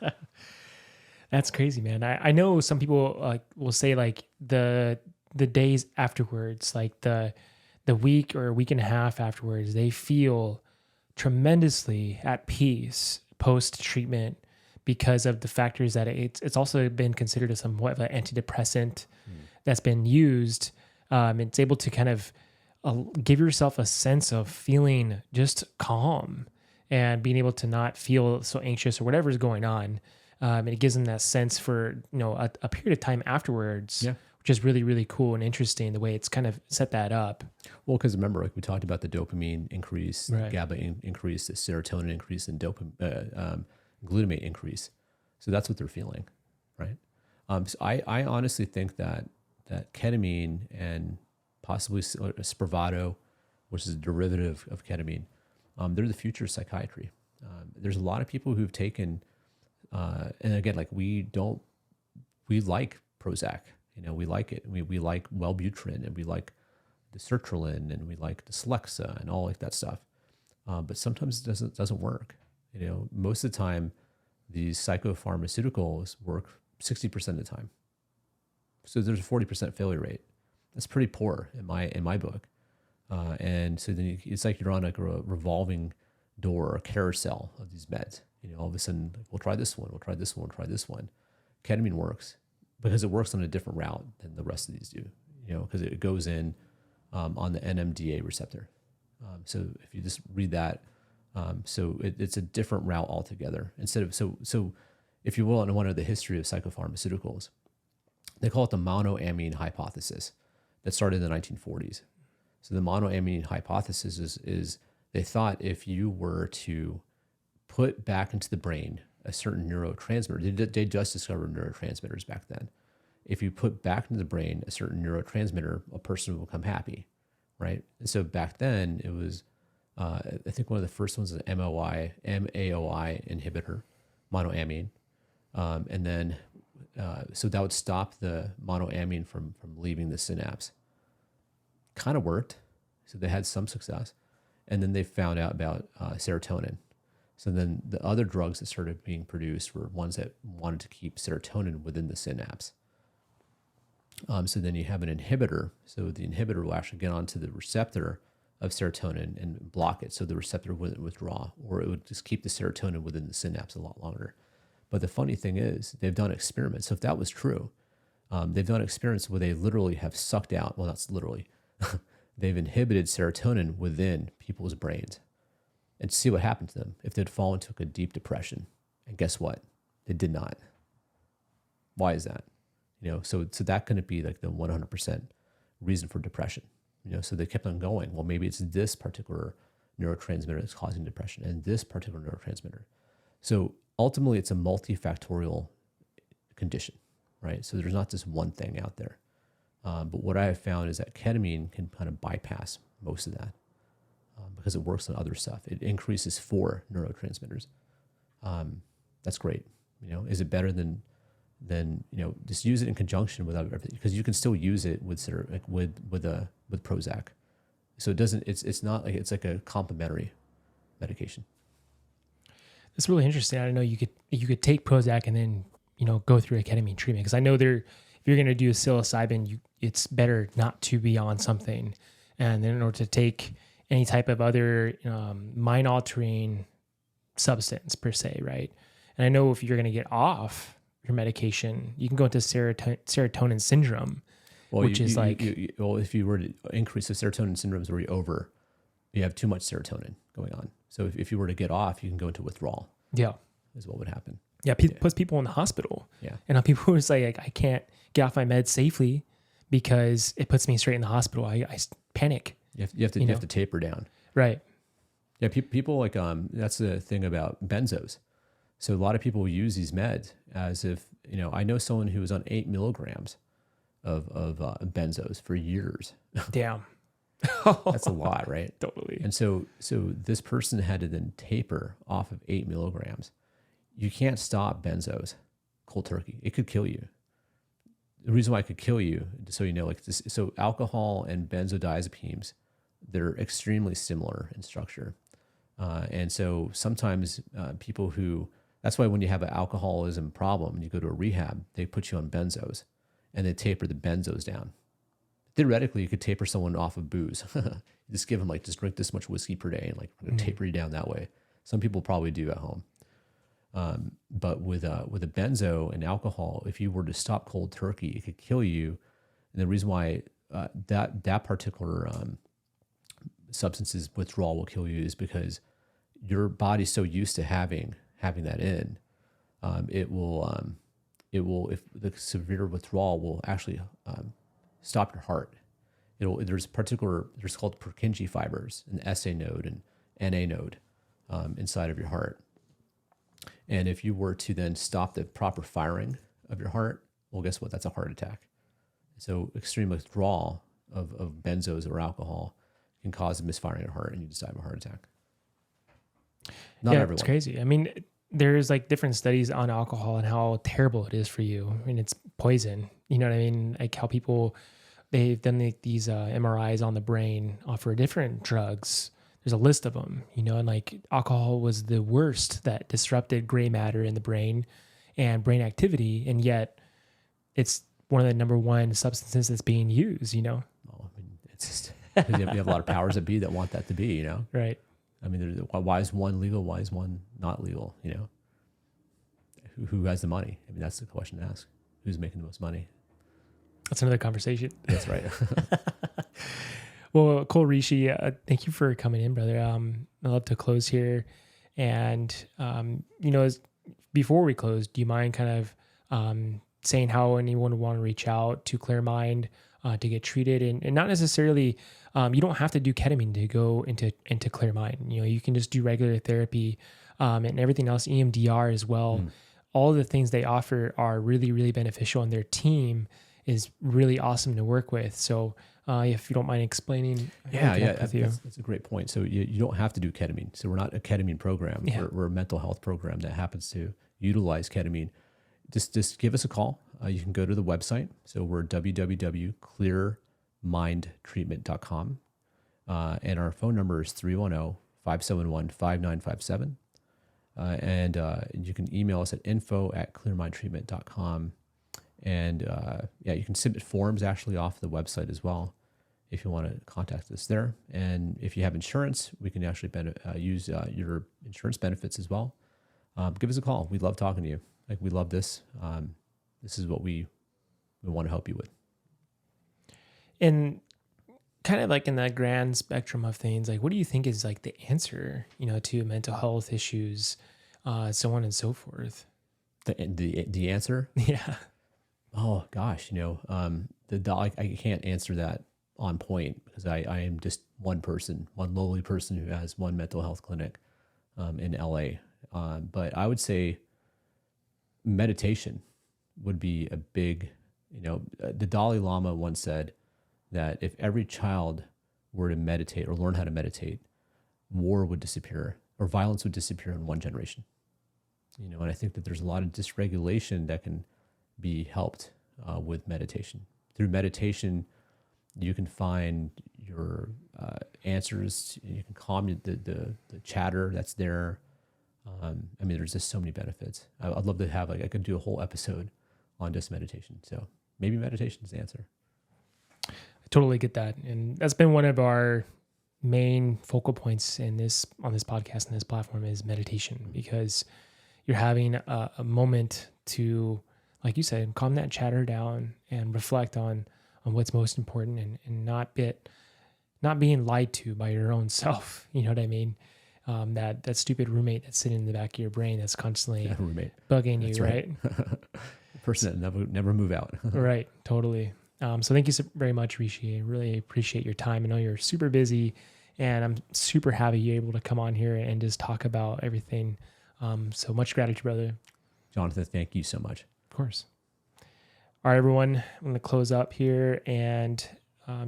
That's crazy, man. I know some people will say like the days afterwards, like the week or week and a half afterwards, they feel tremendously at peace post treatment because of the factors that it's also been considered as somewhat of an antidepressant that's been used. It's able to kind of give yourself a sense of feeling just calm and being able to not feel so anxious or whatever is going on. And it gives them that sense for, a period of time afterwards, which is really, really cool and interesting the way it's kind of set that up.
Well, because remember, like we talked about the dopamine increase,
Right.
GABA increase, the serotonin increase, and glutamate increase. So that's what they're feeling, right? So I honestly think that ketamine and possibly spravato, which is a derivative of ketamine, they're the future of psychiatry. There's a lot of people who've taken, and again, like we like Prozac, we like it. We like Wellbutrin, and we like the sertraline, and we like the Celexa and all like that stuff. But sometimes it doesn't work. Most of the time, these psychopharmaceuticals work 60% of the time. So there's a 40% failure rate. That's pretty poor in my book. And so then it's like you're on like a revolving door or carousel of these meds. All of a sudden, like, we'll try this one, we'll try this one, we'll try this one. Ketamine works because it works on a different route than the rest of these do. Because it goes in on the NMDA receptor. So if you just read that, it's a different route altogether. Instead of so if you will, and want to know the history of psychopharmaceuticals, they call it the monoamine hypothesis that started in the 1940s. So the monoamine hypothesis is they thought if you were to put back into the brain a certain neurotransmitter, they just discovered neurotransmitters back then. If you put back into the brain a certain neurotransmitter, a person will become happy, right? And so back then it was, I think one of the first ones is an MAOI inhibitor, monoamine. And then, so that would stop the monoamine from leaving the synapse. Kind of worked. So they had some success. And then they found out about serotonin. So then the other drugs that started being produced were ones that wanted to keep serotonin within the synapse. So then you have an inhibitor. So the inhibitor will actually get onto the receptor of serotonin and block it. So the receptor wouldn't withdraw, or it would just keep the serotonin within the synapse a lot longer. But the funny thing is, they've done experiments. So if that was true, they've done experiments where they literally have sucked out, well, not literally, they've inhibited serotonin within people's brains and see what happened to them if they'd fall into a deep depression. And guess what? They did not. Why is that? So that couldn't be like the 100% reason for depression. So they kept on going. Well, maybe it's this particular neurotransmitter that's causing depression and this particular neurotransmitter. So ultimately, it's a multifactorial condition, right? So there's not just one thing out there. But what I have found is that ketamine can kind of bypass most of that because it works on other stuff. It increases 4 neurotransmitters. That's great. Is it better than just use it in conjunction with everything, because you can still use it with Prozac. So it doesn't. It's not like it's like a complementary medication.
That's really interesting. I don't know you could take Prozac and then go through a ketamine treatment, because I know if you're going to do a psilocybin, it's better not to be on something, and then in order to take any type of other mind altering substance per se, right? And I know if you're going to get off your medication, you can go into serotonin syndrome, which is
if you were to increase the serotonin syndromes where you have too much serotonin going on. So if you were to get off, you can go into withdrawal.
Yeah,
is what would happen.
Yeah, puts people in the hospital.
Yeah,
and people who say like, I can't get off my meds safely because it puts me straight in the hospital. I panic.
You have to taper down.
Right.
Yeah, people like that's the thing about benzos. So a lot of people use these meds as if, I know someone who was on 8 milligrams of benzos for years.
Damn.
That's a lot, right?
Totally.
And so this person had to then taper off of 8 milligrams. You can't stop benzos cold turkey. It could kill you. The reason why it could kill you, so so alcohol and benzodiazepines, they're extremely similar in structure. And so sometimes people that's why when you have an alcoholism problem and you go to a rehab, they put you on benzos and they taper the benzos down. Theoretically, you could taper someone off of booze. You just give them just drink this much whiskey per day and we're going to taper you down that way. Some people probably do at home. But with a benzo and alcohol, if you were to stop cold turkey, it could kill you. And the reason why that particular substance's withdrawal will kill you is because your body's so used to having that in, it will if the severe withdrawal will actually stop your heart. There's called Purkinje fibers, an SA node and NA node inside of your heart. And if you were to then stop the proper firing of your heart, well, guess what? That's a heart attack. So extreme withdrawal of benzos or alcohol can cause a misfiring of your heart and you just die of a heart attack. Not everyone. It's
crazy. I mean, there's different studies on alcohol and how terrible it is for you. I mean, it's poison. You know what I mean? Like how they've done these MRIs on the brain for different drugs. There's a list of them, and alcohol was the worst that disrupted gray matter in the brain and brain activity. And yet it's one of the number one substances that's being used,
Well, I mean, it's just, you have a lot of powers that be that want that to be,
Right.
I mean, why is one legal? Why is one not legal? Who has the money? I mean, that's the question to ask. Who's making the most money?
That's another conversation.
That's right.
Well, cool, Rishi. Thank you for coming in, brother. I'd love to close here. And, before we close, do you mind kind of saying how anyone would want to reach out to Clear Mind to get treated? And not necessarily, you don't have to do ketamine to go into Clear Mind. You can just do regular therapy and everything else, EMDR as well. All the things they offer are really, really beneficial, and their team is really awesome to work with. So if you don't mind explaining.
That's a great point. So you don't have to do ketamine. So we're not a ketamine program.
Yeah.
We're a mental health program that happens to utilize ketamine. Just give us a call. You can go to the website. So we're www.clearmindtreatment.com. And our phone number is 310-571-5957. And you can email us at info@clearmindtreatment.com. And you can submit forms actually off the website as well if you want to contact us there. And if you have insurance, we can actually use your insurance benefits as well. Give us a call. We love talking to you. Like, we love this. This is what we want to help you with.
And kind of like in the grand spectrum of things, like, what do you think is like the answer, to mental health issues, so on and so forth?
The answer?
Yeah.
Oh gosh, I can't answer that on point because I am just one lowly person who has one mental health clinic in LA. But I would say meditation would be a big, the Dalai Lama once said that if every child were to meditate or learn how to meditate, war would disappear or violence would disappear in one generation. And I think that there's a lot of dysregulation that can be helped with meditation. Through meditation, you can find your answers. You can calm the chatter that's there. There's just so many benefits. I'd love to have I could do a whole episode on just meditation. So maybe meditation is the answer.
I totally get that, and that's been one of our main focal points on this podcast and this platform is meditation, because you're having a moment to, like you said, calm that chatter down and reflect on what's most important, and not being lied to by your own self. You know what I mean? That stupid roommate that's sitting in the back of your brain that's constantly bugging you, right?
The person that never move out.
Right, totally. So thank you so very much, Rishi. I really appreciate your time. I know you're super busy, and I'm super happy you're able to come on here and just talk about everything. So much gratitude, brother.
Jonathan, thank you so much.
Of course. All right, everyone, I'm going to close up here, and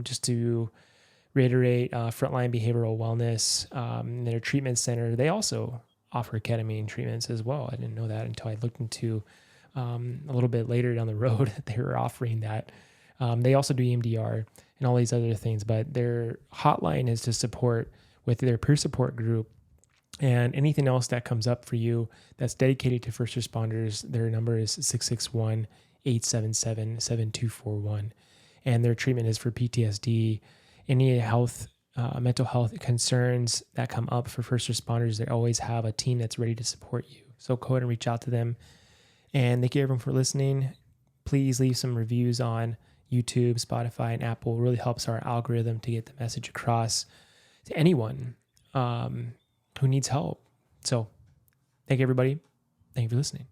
just to reiterate, Frontline Behavioral Wellness, their treatment center, they also offer ketamine treatments as well. I didn't know that until I looked into a little bit later down the road that they were offering that. They also do EMDR and all these other things, but their hotline is to support with their peer support group, and anything else that comes up for you that's dedicated to first responders. Their number is 661-877-7241. And their treatment is for PTSD, any mental health concerns that come up for first responders. They always have a team that's ready to support you. So go ahead and reach out to them. And thank you everyone for listening. Please leave some reviews on YouTube, Spotify, and Apple. It really helps our algorithm to get the message across to anyone who needs help. So thank you, everybody. Thank you for listening.